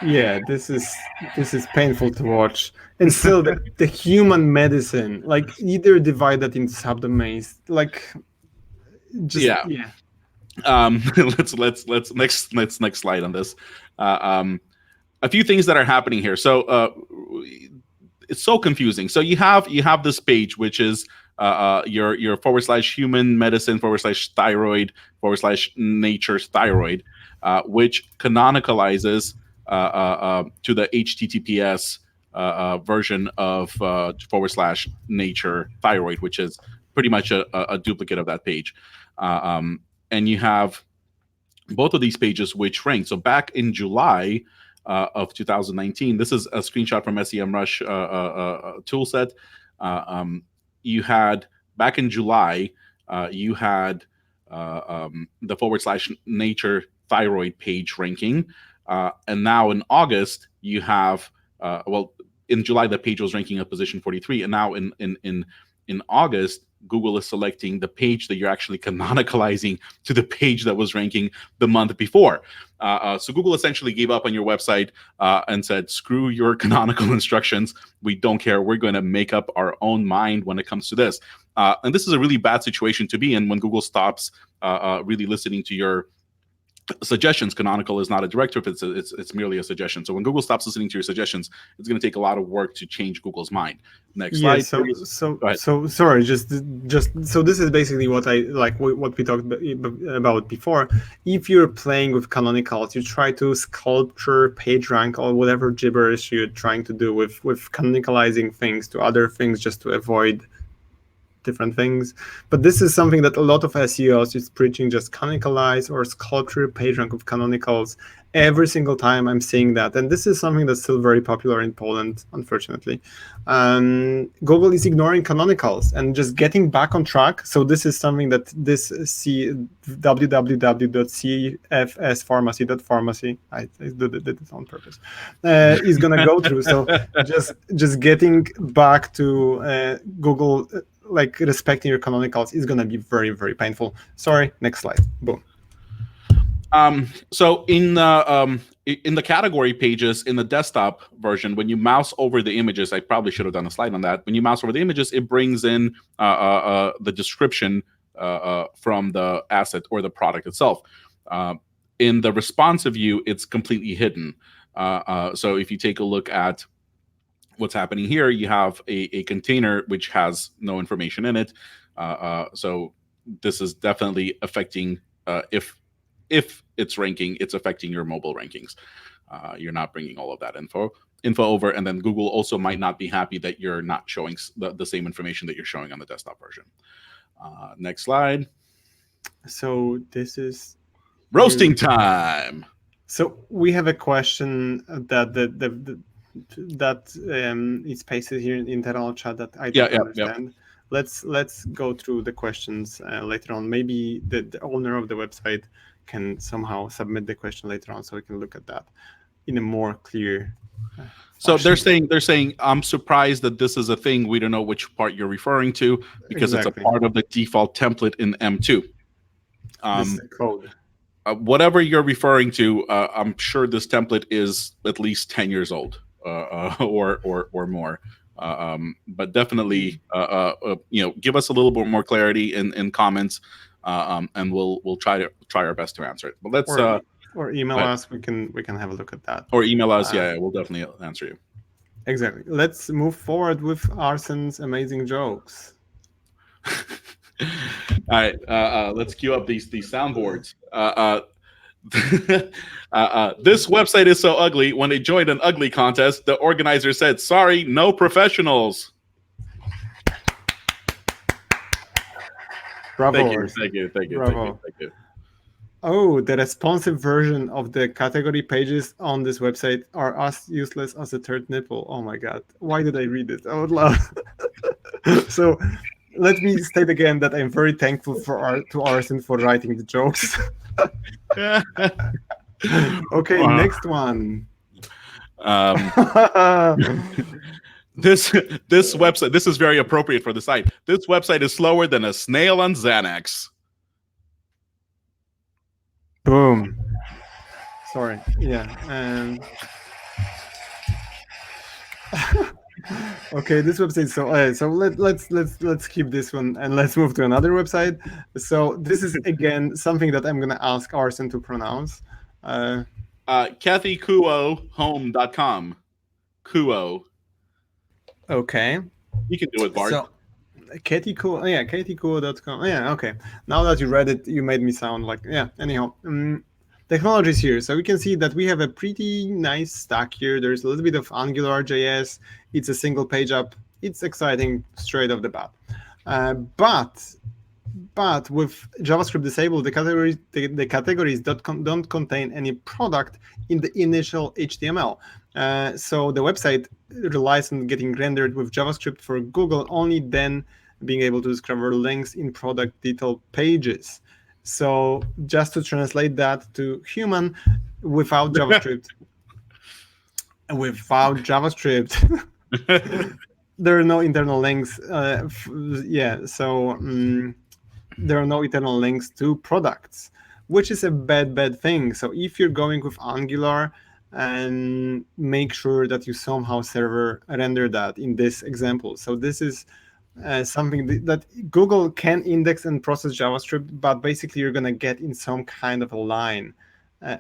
Speaker 2: Yeah, this is painful to watch. And still, the human medicine, like either divide that into subdomains, like just yeah.
Speaker 1: Let's next slide on this. A few things that are happening here. So it's so confusing. So you have this page which is your /human medicine /thyroid /nature thyroid, which canonicalizes to the HTTPS version of /nature thyroid, which is pretty much a duplicate of that page. And you have both of these pages which rank. So back in July of 2019, this is a screenshot from Semrush toolset. You had back in July, you had the /nature thyroid page ranking, and now in August you have in July the page was ranking at position 43, and now in August, Google is selecting the page that you're actually canonicalizing to the page that was ranking the month before. So Google essentially gave up on your website and said, screw your canonical instructions. We don't care. We're going to make up our own mind when it comes to this. And this is a really bad situation to be in when Google stops really listening to your suggestions. Canonical is not a directive; it's merely a suggestion. So when Google stops listening to your suggestions, it's going to take a lot of work to change Google's mind. Next slide.
Speaker 2: So sorry, just so this is basically what I like what we talked about before. If you're playing with canonicals, you try to sculpture PageRank or whatever gibberish you're trying to do with canonicalizing things to other things just to avoid different things. But this is something that a lot of SEOs is preaching, just canonicalize or sculpture PageRank of canonicals. Every single time I'm seeing that. And this is something that's still very popular in Poland, unfortunately. Google is ignoring canonicals and just getting back on track. So this is something that this www.cfspharmacy.pharmacy, I did it on purpose, is going to go through. So just getting back to Google, like respecting your canonicals is going to be very, very painful. Sorry, next slide. Boom.
Speaker 1: So in the category pages in the desktop version, when you mouse over the images, I probably should have done a slide on that. When you mouse over the images, it brings in the description from the asset or the product itself. In the responsive view, it's completely hidden. So if you take a look at what's happening here, you have a container which has no information in it. So this is definitely affecting if it's ranking, it's affecting your mobile rankings. You're not bringing all of that info over, and then Google also might not be happy that you're not showing the same information that you're showing on the desktop version. Next slide.
Speaker 2: So this is
Speaker 1: roasting time.
Speaker 2: So we have a question that is pasted here in the internal chat that I don't understand. Let's go through the questions later on. Maybe the owner of the website can somehow submit the question later on so we can look at that in a more clear
Speaker 1: so they're saying I'm surprised that this is a thing. We don't know which part you're referring to because it's a part of the default template in M2.
Speaker 2: This is the code.
Speaker 1: Whatever you're referring to, I'm sure this template is at least 10 years old or more. But definitely, give us a little bit more clarity in comments, and we'll try our best to answer it. But let's
Speaker 2: or email us. We can have a look at that.
Speaker 1: Or email us. Yeah, we'll definitely answer you.
Speaker 2: Exactly. Let's move forward with Arsen's amazing jokes.
Speaker 1: All right, let's cue up these soundboards. This website is so ugly. When they joined an ugly contest, the organizer said, "Sorry, no professionals."
Speaker 2: Bravo.
Speaker 1: Thank you.
Speaker 2: Oh, the responsive version of the category pages on this website are as useless as a third nipple. Oh my God. Why did I read it? I would love. So let me state again that I'm very thankful to Arsen for writing the jokes. Okay, next one.
Speaker 1: This website, this is very appropriate for the site. This website is slower than a snail on Xanax.
Speaker 2: Boom. Sorry. Yeah. Okay, this website. So let's keep this one and let's move to another website. So this is again something that I'm gonna ask Arsen to pronounce.
Speaker 1: KathyKuoHome.com. Kuo.
Speaker 2: Okay.
Speaker 1: You can do it, Bart.
Speaker 2: So KathyKuo.com. Yeah, okay. Now that you read it, you made me sound like, yeah, anyhow. Technologies here. So we can see that we have a pretty nice stack here. There's a little bit of AngularJS. It's a single page app. It's exciting straight off the bat. But with JavaScript disabled, the categories don't contain any product in the initial HTML. So the website relies on getting rendered with JavaScript for Google, only then being able to discover links in product detail pages. So just to translate that to human, without JavaScript, there are no internal links. There are no internal links to products, which is a bad thing. So if you're going with Angular, and make sure that you somehow server render that in this example. So this is something that Google can index and process JavaScript, but basically you're going to get in some kind of a line.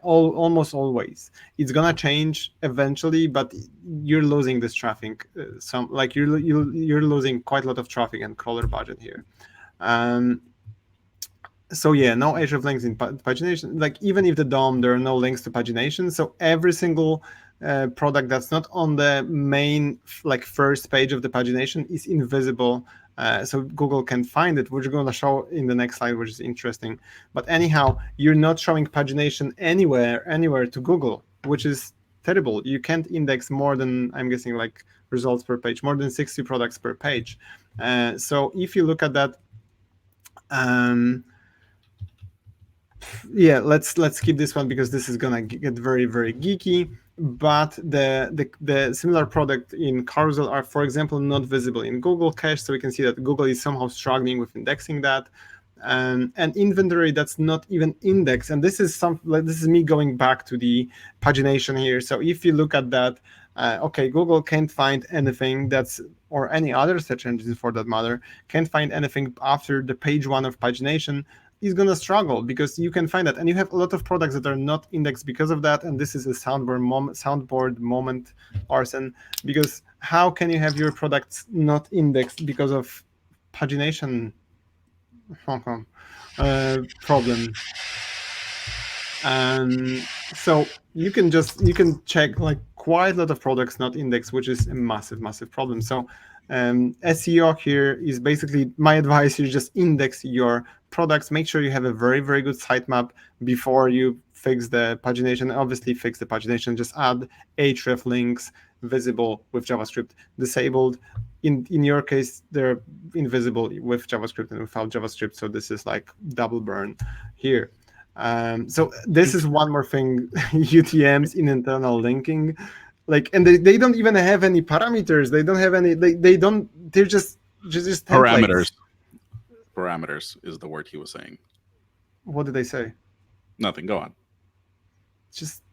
Speaker 2: Almost always, it's gonna change eventually, but you're losing this traffic. You're losing quite a lot of traffic and crawler budget here. So yeah, no href links in pagination. Like even if the DOM, there are no links to pagination. So every single product that's not on the main first page of the pagination is invisible. So Google can find it, which we're going to show in the next slide, which is interesting. But anyhow, you're not showing pagination anywhere to Google, which is terrible. You can't index more than, I'm guessing, results per page, more than 60 products per page. So if you look at that, yeah, let's keep this one because this is gonna get very, very geeky. But the similar product in carousel are, for example, not visible in Google Cache. So we can see that Google is somehow struggling with indexing that. And inventory that's not even indexed. And this is this is me going back to the pagination here. So if you look at that, okay, Google can't find anything or any other search engine for that matter, can't find anything after the page one of pagination, is going to struggle because you can find that. And you have a lot of products that are not indexed because of that. And this is a soundboard moment, Arsen, because how can you have your products not indexed because of pagination problem? So you can check quite a lot of products not indexed, which is a massive problem. So SEO here is basically my advice. You just index your products. Make sure you have a very, very good sitemap before you fix the pagination. Obviously, fix the pagination. Just add href links visible with JavaScript, disabled. In your case, they're invisible with JavaScript and without JavaScript. So this is double burn here. So this is one more thing, UTMs in internal linking. And they don't even have any parameters. They don't have any, they're just templates.
Speaker 1: Parameters is the word he was saying.
Speaker 2: What did they say?
Speaker 1: Nothing, go on.
Speaker 2: Just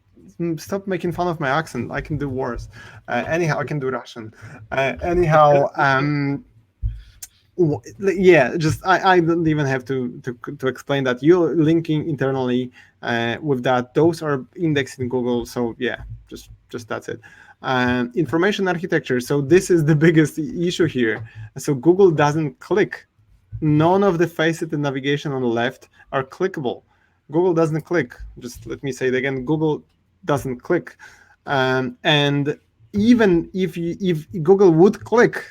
Speaker 2: stop making fun of my accent. I can do worse. Anyhow, I can do Russian. Anyhow, yeah, just I don't even have to explain that. You're linking internally with that. Those are indexed in Google. So yeah, just that's it. Information architecture. So this is the biggest issue here. So Google doesn't click. None of the facet and navigation on the left are clickable. Google doesn't click. Just let me say it again. Google doesn't click. And even if Google would click,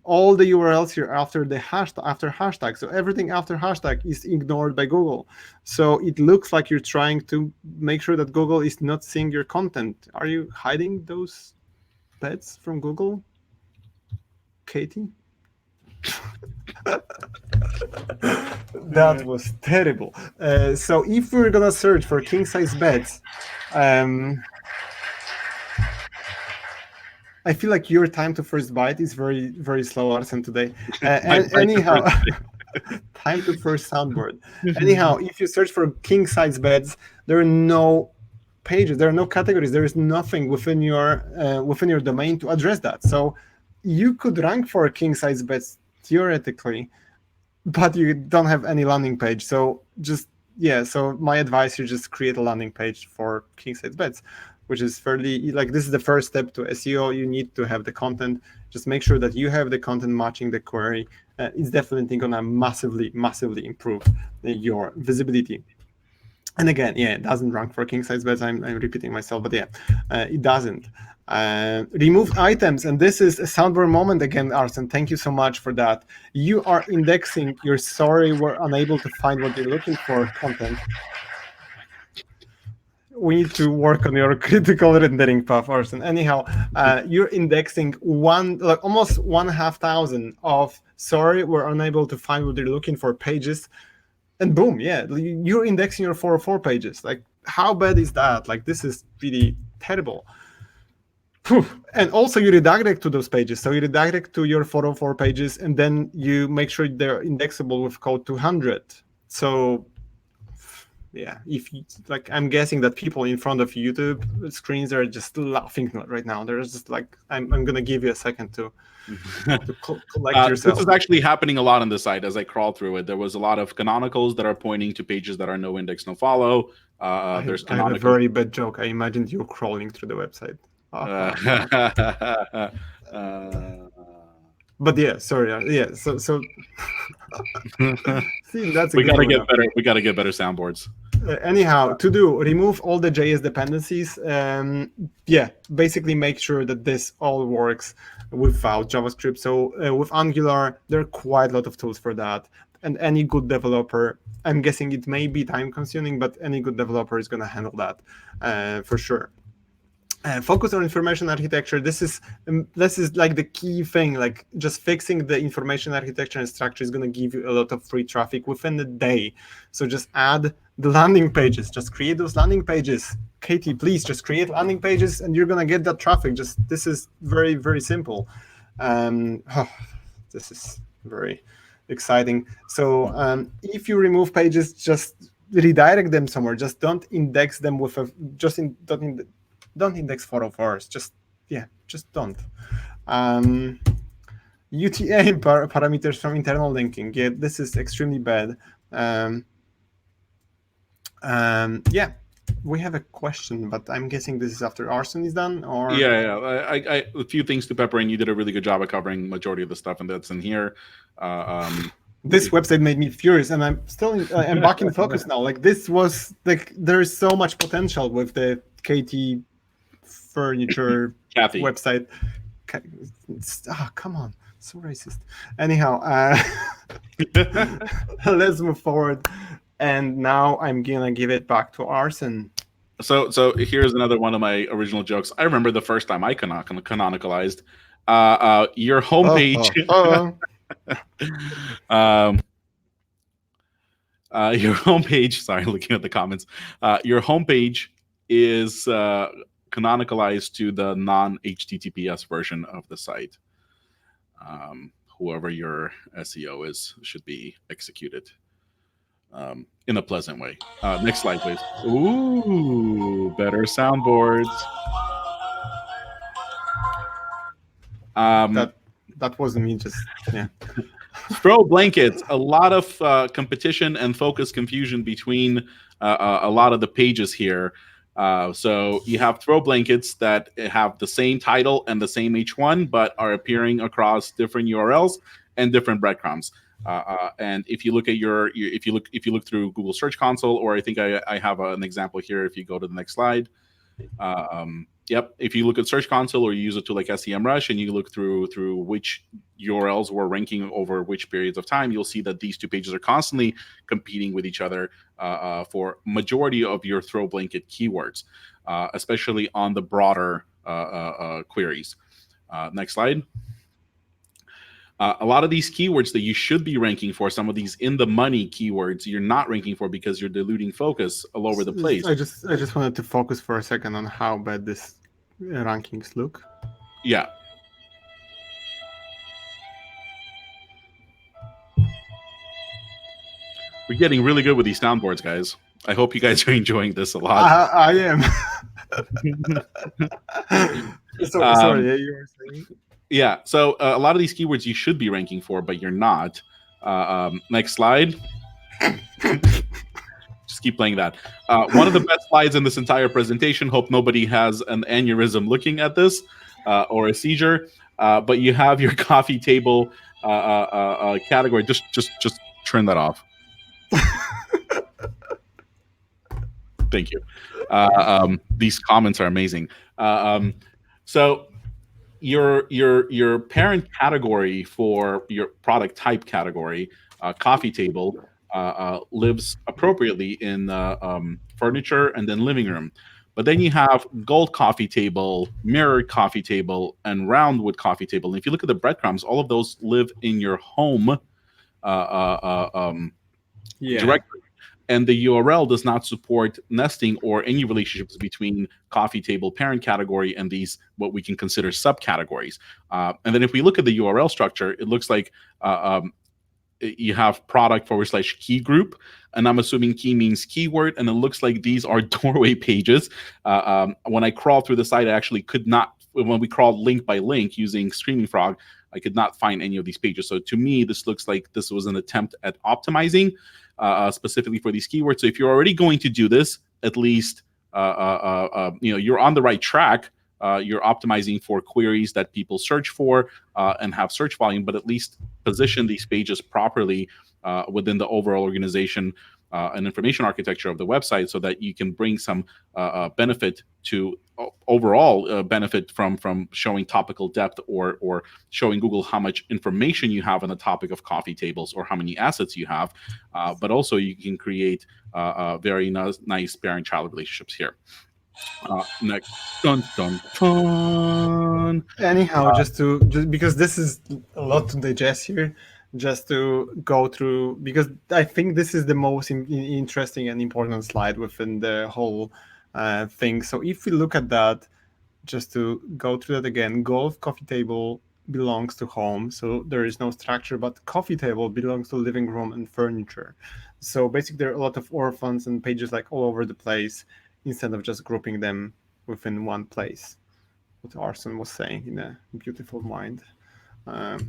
Speaker 2: all the URLs here after hashtag. So everything after hashtag is ignored by Google. So it looks like you're trying to make sure that Google is not seeing your content. Are you hiding those bets from Google, Katie? That was terrible. So if we're gonna search for king size beds, I feel like your time to first byte is very, very slow, Arsen, today. Anyhow, time to first soundboard. Anyhow, if you search for king size beds, there are no pages, there are no categories, there is nothing within your domain to address that. So you could rank for king size bets theoretically, but you don't have any landing page. So so my advice, you just create a landing page for king size bets, which is fairly, like, this is the first step to SEO. You need to have the content. Just make sure that you have the content matching the query. It's definitely gonna massively improve your visibility. And again, it doesn't rank for king size bets. I'm repeating myself, but it doesn't. Remove items, and this is a soundboard moment again, Arsen. Thank you so much for that. You are indexing your sorry we're unable to find what you're looking for content. We need to work on your critical rendering path, Arsen. Anyhow, you're indexing almost 1,500 of sorry we're unable to find what you're looking for pages. And boom, you're indexing your 404 pages. Like, how bad is that? Like, this is really terrible. And also you redirect to those pages. So you redirect to your 404 pages, and then you make sure they're indexable with code 200. So if you, like, I'm guessing that people in front of YouTube screens are just laughing right now. They're just like, I'm going to give you a second to collect yourself.
Speaker 1: This is actually happening a lot on the site as I crawl through it. There was a lot of canonicals that are pointing to pages that are no index, no follow.
Speaker 2: I have a very bad joke. I imagined you crawling through the website. But sorry. So see, that's
Speaker 1: we gotta get better. We gotta get better soundboards.
Speaker 2: Anyhow, remove all the JS dependencies. Basically make sure that this all works without JavaScript. So with Angular, there are quite a lot of tools for that. And any good developer, I'm guessing it may be time consuming, but any good developer is going to handle that for sure. Focus on information architecture. This is like the key thing. Like, just fixing the information architecture and structure is going to give you a lot of free traffic within a day. So just add the landing pages. Just create those landing pages. Katie, please just create landing pages, and you're going to get that traffic. This is very, very simple. This is very exciting. So if you remove pages, just redirect them somewhere. Just don't index them with don't index 404s. Just don't. UTA parameters from internal linking. Yeah, this is extremely bad. We have a question, but I'm guessing this is after Arsen is done, or
Speaker 1: I a few things to pepper in. You did a really good job of covering majority of the stuff, and that's in here.
Speaker 2: This website made me furious, and I'm still I'm back in focus now. Like, this was like, there is so much potential with the KT furniture
Speaker 1: Kathy
Speaker 2: website. Come on, so racist. Anyhow, let's move forward. And now I'm gonna give it back to Arsen.
Speaker 1: So here's another one of my original jokes. I remember the first time I canonicalized your homepage. Your homepage. Sorry, looking at the comments. Your homepage is canonicalized to the non-HTTPS version of the site. Whoever your SEO is should be executed in a pleasant way. Next slide, please. Ooh, better soundboards.
Speaker 2: That wasn't me. Just
Speaker 1: Throw blankets. A lot of competition and focus confusion between a lot of the pages here. So you have throw blankets that have the same title and the same H1, but are appearing across different URLs and different breadcrumbs. And if you look at if you look through Google Search Console, or I think I have an example here. If you go to the next slide, if you look at Search Console, or you use a tool like Semrush, and you look through which URLs were ranking over which periods of time, you'll see that these two pages are constantly competing with each other for majority of your throw blanket keywords, especially on the broader queries. Next slide. A lot of these keywords that you should be ranking for, some of these in the money keywords, you're not ranking for because you're diluting focus all over the place.
Speaker 2: I just wanted to focus for a second on how bad this rankings look.
Speaker 1: Yeah. We're getting really good with these soundboards, guys. I hope you guys are enjoying this a lot.
Speaker 2: I am. Sorry, you were saying?
Speaker 1: Yeah, so a lot of these keywords you should be ranking for, but you're not. Next slide. Just keep playing that. One of the best slides in this entire presentation. Hope nobody has an aneurysm looking at this or a seizure. But you have your coffee table category. Just turn that off. Thank you. These comments are amazing. So your parent category for your product type category, coffee table, lives appropriately in furniture and then living room. But then you have gold coffee table, mirrored coffee table, and roundwood coffee table. And if you look at the breadcrumbs, all of those live in your home directory. And the URL does not support nesting or any relationships between coffee table parent category and these what we can consider subcategories. And then if we look at the URL structure, it looks like you have product / key group, and I'm assuming key means keyword, and it looks like these are doorway pages. When I crawled through the site, I actually could not, when we crawled link by link using Screaming Frog, I could not find any of these pages. So to me, this looks like this was an attempt at optimizing specifically for these keywords. So if you're already going to do this, at least you're on the right track. You're optimizing for queries that people search for and have search volume, but at least position these pages properly within the overall organization and information architecture of the website, so that you can bring some benefit to overall benefit from showing topical depth or showing Google how much information you have on the topic of coffee tables or how many assets you have. But also you can create very nice parent-child relationships here. Next, dun dun dun.
Speaker 2: Anyhow, just because this is a lot to digest here, just to go through, because I think this is the most interesting and important slide within the whole thing. So if we look at that, just to go through that again, golf coffee table belongs to home, so there is no structure, but coffee table belongs to living room and furniture. So basically there are a lot of orphans and pages like all over the place, instead of just grouping them within one place. What Arsen was saying in a beautiful mind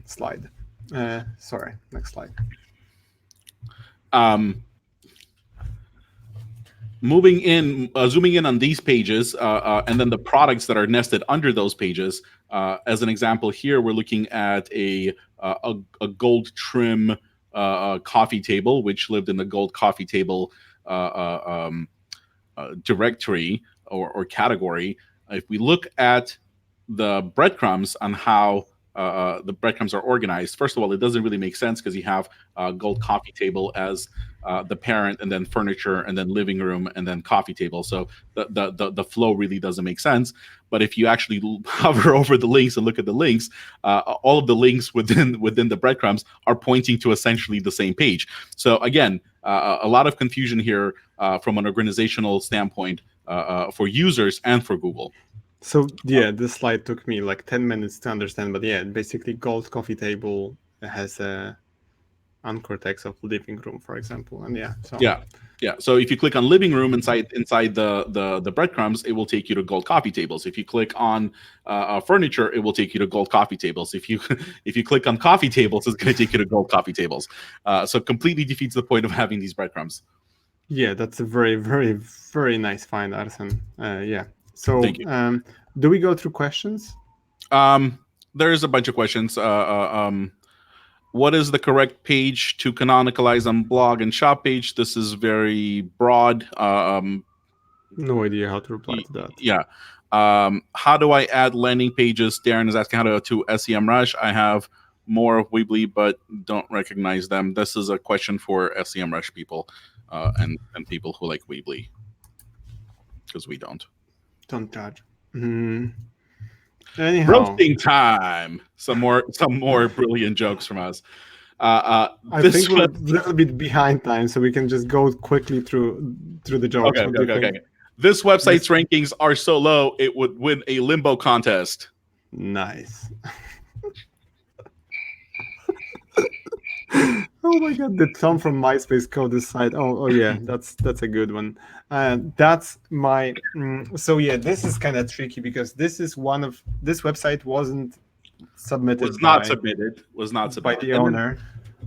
Speaker 2: slide. Sorry, next slide.
Speaker 1: Zooming in on these pages, and then the products that are nested under those pages. As an example, here we're looking at a gold trim coffee table, which lived in the gold coffee table directory or category. If we look at the breadcrumbs on how the breadcrumbs are organized, first of all, it doesn't really make sense because you have gold coffee table as the parent, and then furniture, and then living room, and then coffee table. So the flow really doesn't make sense. But if you actually hover over the links and look at the links, all of the links within the breadcrumbs are pointing to essentially the same page. So again, a lot of confusion here from an organizational standpoint for users and for Google.
Speaker 2: So yeah, this slide took me like 10 minutes to understand, but yeah, basically gold coffee table has a anchor text of living room, for example, and yeah. So if you click on living room inside the breadcrumbs, it will take you to gold coffee tables. If you click on furniture, it will take you to gold coffee tables. If you click on coffee tables, it's going to take you to gold coffee tables. So completely defeats the point of having these breadcrumbs. Yeah, that's a very, very, very nice find, Arsen. Yeah. So do we go through questions?
Speaker 1: There's a bunch of questions. What is the correct page to canonicalize on blog and shop page? This is very broad.
Speaker 2: No idea how to reply to that.
Speaker 1: Yeah. How do I add landing pages? Darren is asking how to Semrush. I have more of Weebly, but don't recognize them. This is a question for Semrush people and people who like Weebly, because we don't.
Speaker 2: Don't judge. Anyhow,
Speaker 1: roasting time. Some more brilliant jokes from us.
Speaker 2: I think we're a little bit behind time, so we can just go quickly through the jokes.
Speaker 1: Okay. This website's rankings are so low, it would win a limbo contest.
Speaker 2: Nice. Oh my god, the Tom from MySpace code this site. Oh yeah, that's a good one. That's my. So yeah, this is kind of tricky because this website wasn't submitted
Speaker 1: Was not
Speaker 2: by
Speaker 1: submitted. Was not submitted.
Speaker 2: the
Speaker 1: And then
Speaker 2: owner.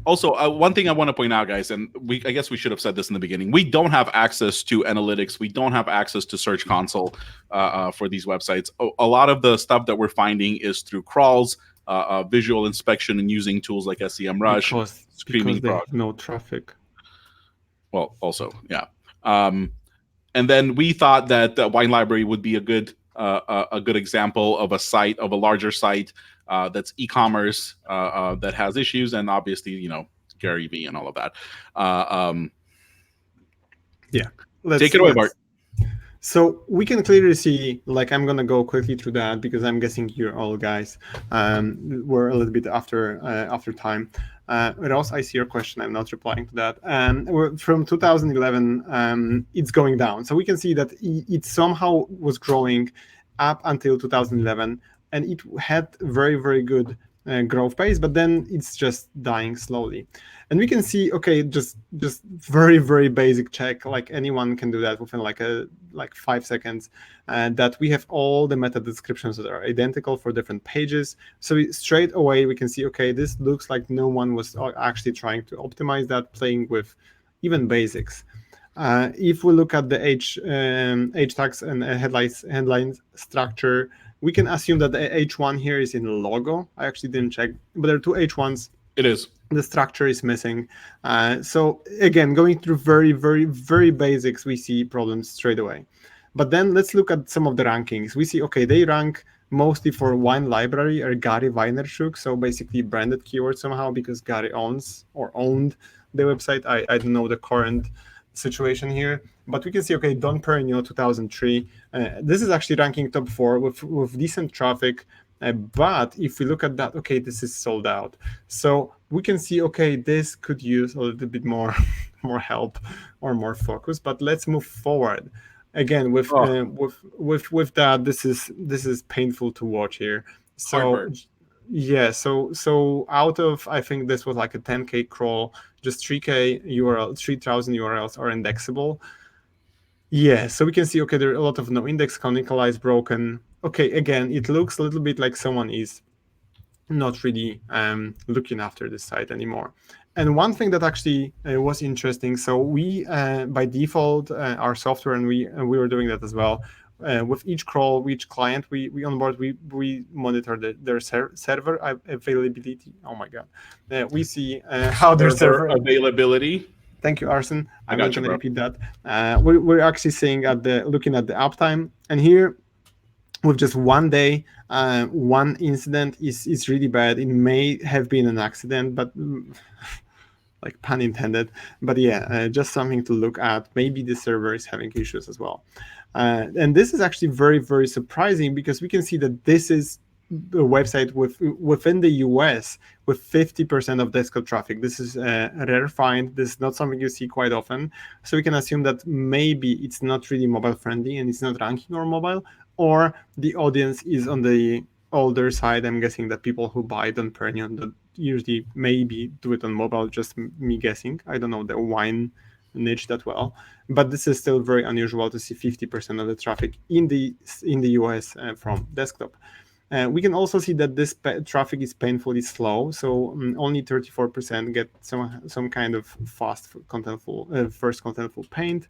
Speaker 1: also, one thing I want to point out, guys, and I guess we should have said this in the beginning. We don't have access to analytics. We don't have access to Search Console for these websites. A lot of the stuff that we're finding is through crawls, visual inspection, and using tools like Semrush,
Speaker 2: because
Speaker 1: Screaming
Speaker 2: they
Speaker 1: Frog.
Speaker 2: have no traffic.
Speaker 1: Well, also, yeah. And then we thought that Wine Library would be a good example of a site, of a larger site that's e-commerce that has issues, and obviously, Gary V and all of that.
Speaker 2: Yeah,
Speaker 1: take it away, Bart.
Speaker 2: So we can clearly see, like, I'm gonna go quickly through that because I'm guessing you're all guys we're a little bit after time. Ross, I see your question. I'm not replying to that. From 2011, it's going down. So we can see that it somehow was growing up until 2011, and it had very, very good growth pace, but then it's just dying slowly. And we can see, okay, just very, very basic check, like anyone can do that within like 5 seconds, and that we have all the meta descriptions that are identical for different pages. So straight away we can see, okay, this looks like no one was actually trying to optimize that, playing with even basics. If we look at the H tags and headline structure, we can assume that the H1 here is in logo. I actually didn't check, but there are two H1s.
Speaker 1: It is.
Speaker 2: The structure is missing. So again, going through very, very, very basics, we see problems straight away. But then let's look at some of the rankings. We see, okay, they rank mostly for Wine Library or Gary Vaynerchuk, so basically branded keywords somehow because Gary owns or owned the website. I don't know the current situation here, but we can see, okay, Don Perignon 2003. This is actually ranking top 4 with decent traffic. But if we look at that, okay, this is sold out. So we can see, okay, this could use a little bit more help or more focus. But let's move forward. Again, with that, this is painful to watch here. So yeah, so out of, I think this was like a 10K crawl, just 3K URL, 3,000 URLs are indexable. Yeah, so we can see, okay, there are a lot of no index, canonicalized, broken. Okay, again, it looks a little bit like someone is not really looking after this site anymore. And one thing that actually was interesting, so we, by default, our software, and we were doing that as well, with each crawl, each client we onboard, we monitor their server availability. Oh my God. We see how their server
Speaker 1: availability.
Speaker 2: Thank you, Arsen. I'm not going to repeat that. We're actually seeing looking at the uptime, and here, with just 1 day, one incident is really bad. It may have been an accident, but like pun intended. But yeah, just something to look at. Maybe the server is having issues as well. And this is actually very, very surprising because we can see that this is a website within the US with 50% of desktop traffic. This is a rare find. This is not something you see quite often. So we can assume that maybe it's not really mobile friendly and it's not ranking on mobile, or the audience is on the older side. I'm guessing that people who buy Don Perignon that usually maybe do it on mobile, just me guessing. I don't know the wine niche that well, but this is still very unusual to see 50% of the traffic in the US from desktop. We can also see that this traffic is painfully slow, so only 34% get some kind of fast contentful first contentful paint.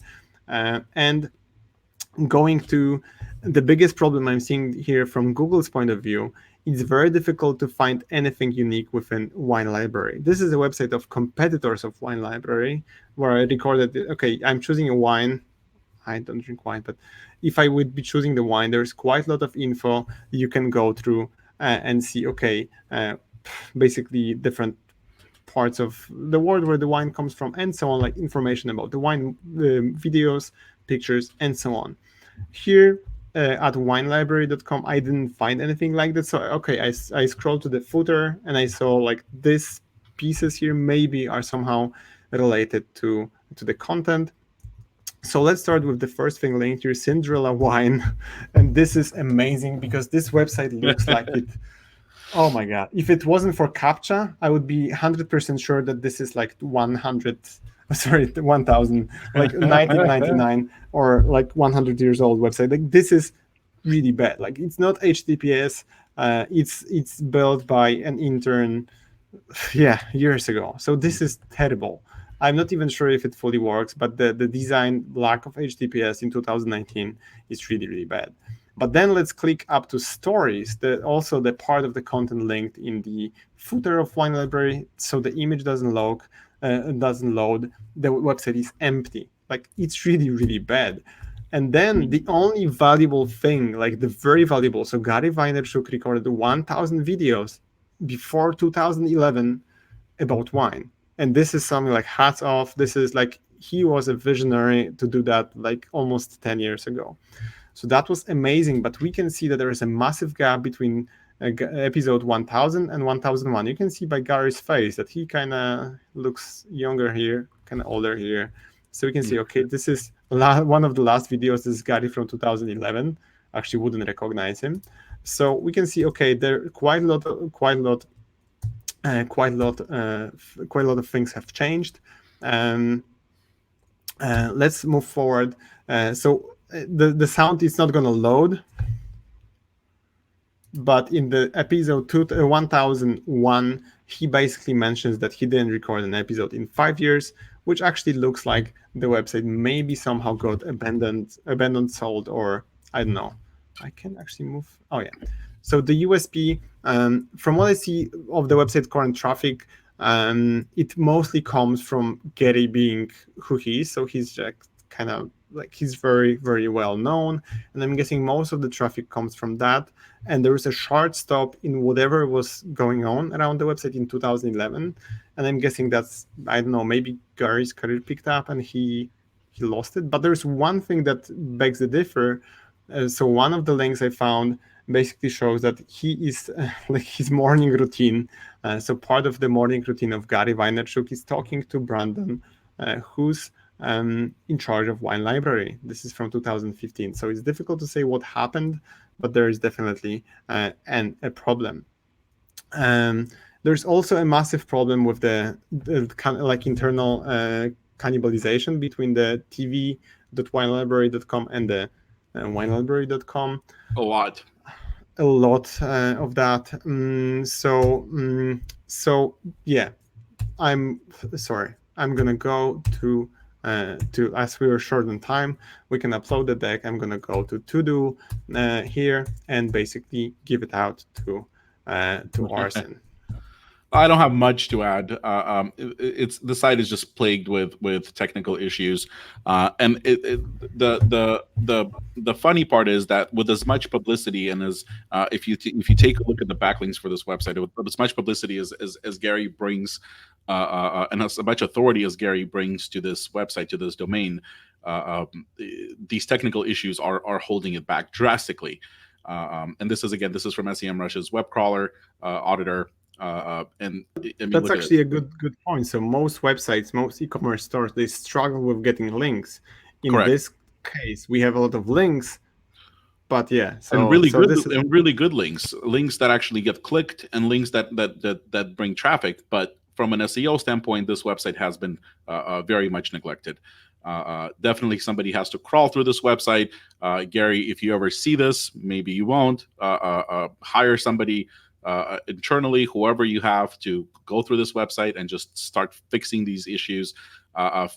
Speaker 2: And going to the biggest problem I'm seeing here from Google's point of view, it's very difficult to find anything unique within Wine Library. This is a website of competitors of Wine Library where I recorded, okay, I'm choosing a wine. I don't drink wine, but if I would be choosing the wine, there's quite a lot of info you can go through and see, okay, basically different parts of the world where the wine comes from and so on, like information about the wine, videos, pictures, and so on. Here at winelibrary.com, I didn't find anything like that. So, okay, I scrolled to the footer and I saw like these pieces here maybe are somehow related to the content. So let's start with the first thing linked here, Cinderella wine. And this is amazing because this website looks like it. Oh my God. If it wasn't for CAPTCHA, I would be 100% sure that this is like 1,000, like 1999 or like 100 years old website. Like this is really bad. Like it's not HTTPS. It's built by an intern, years ago. So this is terrible. I'm not even sure if it fully works, but the design lack of HTTPS in 2019 is really, really bad. But then let's click up to stories, also the part of the content linked in the footer of wine library. So the image doesn't load, the website is empty. Like it's really, really bad. And then the only valuable thing, like the very valuable, so Gary Vaynerchuk recorded 1,000 videos before 2011 about wine. And this is something like hats off. This is like, he was a visionary to do that like almost 10 years ago. So that was amazing, but we can see that there is a massive gap between episode 1000 and 1001. You can see by Gary's face that he kind of looks younger here, kind of older here. So we can see, okay, this is one of the last videos. This is Gary from 2011. Actually wouldn't recognize him. So we can see, okay, there quite a lot of things have changed. Let's move forward. So the sound is not going to load, but in the episode 1001, he basically mentions that he didn't record an episode in 5 years, which actually looks like the website maybe somehow got abandoned, sold, or I don't know. I can actually move. Oh yeah. So the USP, from what I see of the website current traffic, it mostly comes from Gary being who he is. So he's just kind of like, he's very, very well known. And I'm guessing most of the traffic comes from that. And there was a short stop in whatever was going on around the website in 2011. And I'm guessing that's, I don't know, maybe Gary's career picked up and he lost it. But there's one thing that begs the differ. So one of the links I found basically shows that he is like his morning routine. So part of the morning routine of Gary Vaynerchuk is talking to Brandon, who's in charge of Wine Library. This is from 2015. So it's difficult to say what happened, but there is definitely a problem. There's also a massive problem with the kind of like internal cannibalization between the tv.winelibrary.com and the winelibrary.com.
Speaker 1: A lot
Speaker 2: of that. So yeah, I'm sorry. I'm gonna go to as we were short on time, we can upload the deck. I'm gonna go to do here and basically give it out to Arsen.
Speaker 1: I don't have much to add. It's the site is just plagued with technical issues, and the funny part is that with as much publicity and as if you take a look at the backlinks for this website, with as much publicity as Gary brings, and as much authority as Gary brings to this website, to this domain, these technical issues are holding it back drastically. And this is from Semrush's web crawler auditor. And I mean,
Speaker 2: that's actually a good point. So most websites, most e-commerce stores, they struggle with getting links. In
Speaker 1: Correct.
Speaker 2: this case, we have a lot of links, but yeah, so
Speaker 1: and really good links that actually get clicked, and links that bring traffic. But from an SEO standpoint, this website has been very much neglected. Definitely somebody has to crawl through this website. Gary, if you ever see this, maybe you won't, hire somebody internally, whoever you have, to go through this website and just start fixing these issues,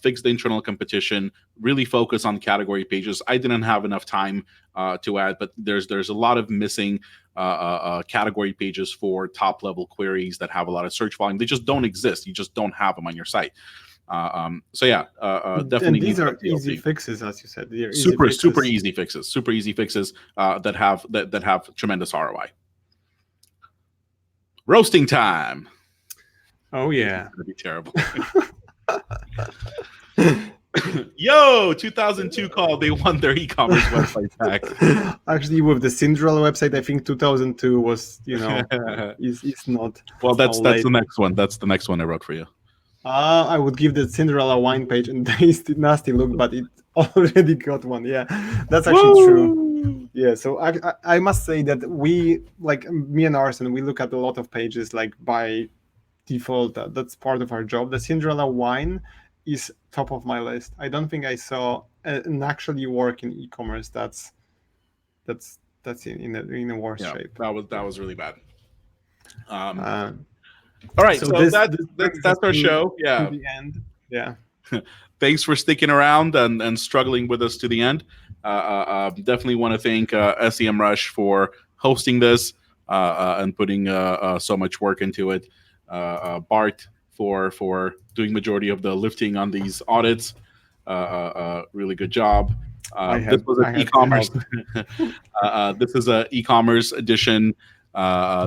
Speaker 1: fix the internal competition, really focus on category pages. I didn't have enough time to add, but there's a lot of missing category pages for top level queries that have a lot of search volume. They just don't exist. You just don't have them on your site. So yeah, definitely.
Speaker 2: And these are easy fixes, as you said.
Speaker 1: Super easy fixes that have tremendous ROI. Roasting time.
Speaker 2: Oh yeah,
Speaker 1: it's gonna be terrible. Yo, 2002 call. They won their e-commerce website back.
Speaker 2: Actually, with the Cinderella website, I think 2002 was, is not.
Speaker 1: Well, that's the next one. That's the next one I wrote for you.
Speaker 2: I would give the Cinderella wine page a nasty look, but it already got one. Yeah, that's actually true. Yeah, so I must say that we, like me and Arsen, we look at a lot of pages like by default. That's part of our job. The Cinderella wine is top of my list. I don't think I saw an actually work in e-commerce that's in a worse shape.
Speaker 1: That was really bad. All
Speaker 2: Uh,
Speaker 1: right,
Speaker 2: so
Speaker 1: so
Speaker 2: this
Speaker 1: that's our show. Yeah.
Speaker 2: To the end. Yeah.
Speaker 1: Thanks for sticking around and struggling with us to the end. Definitely want to thank Semrush for hosting this and putting so much work into it. Bart for doing majority of the lifting on these audits. Really good job. This was an e-commerce. This is an e-commerce edition.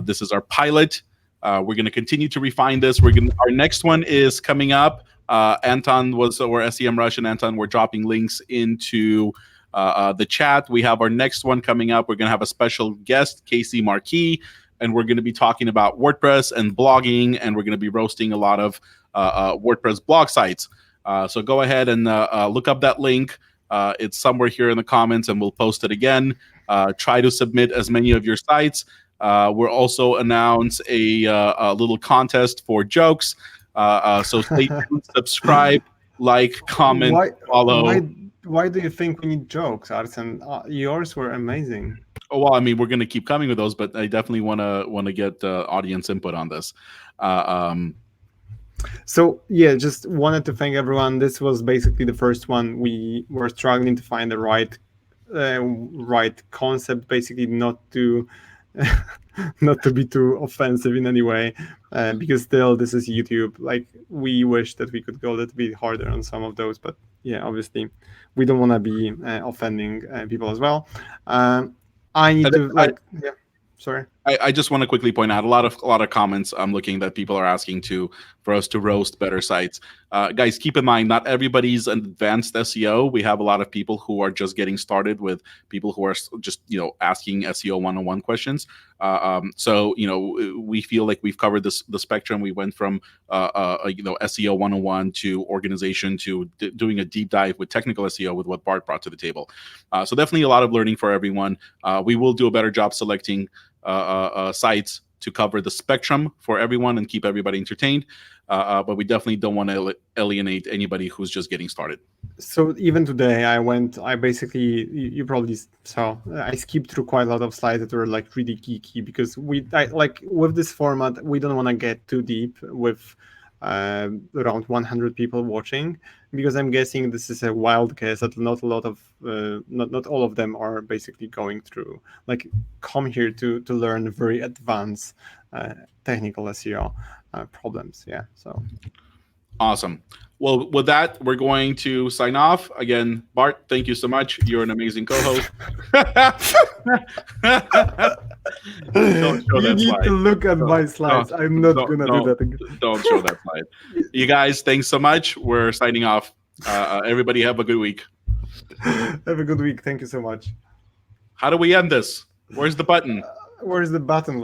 Speaker 1: This is our pilot. We're going to continue to refine this. Our next one is coming up. Anton or Semrush and Anton were dropping links into the chat. We have our next one coming up. We're going to have a special guest, Casey Marquis, and we're going to be talking about WordPress and blogging, and we're going to be roasting a lot of WordPress blog sites. So go ahead and look up that link. It's somewhere here in the comments, and we'll post it again. Try to submit as many of your sites. We'll also announce a little contest for jokes. So stay tuned, subscribe, like, comment, follow.
Speaker 2: Why do you think we need jokes, Arsen? Yours were amazing.
Speaker 1: Oh, well, I mean, we're going to keep coming with those, but I definitely want to get audience input on this.
Speaker 2: So yeah, just wanted to thank everyone. This was basically the first one. We were struggling to find the right concept, basically not to be too offensive in any way, because still this is YouTube. Like, we wish that we could go a little bit harder on some of those, but yeah, obviously we don't want to be offending people as well. Sorry.
Speaker 1: I just want to quickly point out a lot of comments I'm looking that people are asking for us to roast better sites. Guys, keep in mind, not everybody's an advanced SEO. We have a lot of people who are just getting started, with people who are just asking SEO 101 questions. So we feel like we've covered the spectrum. We went from SEO 101 to organization to doing a deep dive with technical SEO with what Bart brought to the table. So definitely a lot of learning for everyone. We will do a better job selecting sites to cover the spectrum for everyone and keep everybody entertained. But we definitely don't want to alienate anybody who's just getting started.
Speaker 2: So even today, I basically, you probably saw, I skipped through quite a lot of slides that were like really geeky, because like with this format, we don't want to get too deep with around 100 people watching, because I'm guessing this is a wild guess that not all of them are basically going through, like, come here to learn very advanced technical SEO problems. Yeah, so
Speaker 1: awesome. Well, with that, we're going to sign off. Again, Bart, thank you so much. You're an amazing co-host.
Speaker 2: You need to look at my slides. I'm not going to do that again.
Speaker 1: Don't show that slide. You guys, thanks so much. We're signing off. Everybody have a good week.
Speaker 2: Have a good week. Thank you so much.
Speaker 1: How do we end this? Where's the button?
Speaker 2: Where's the button?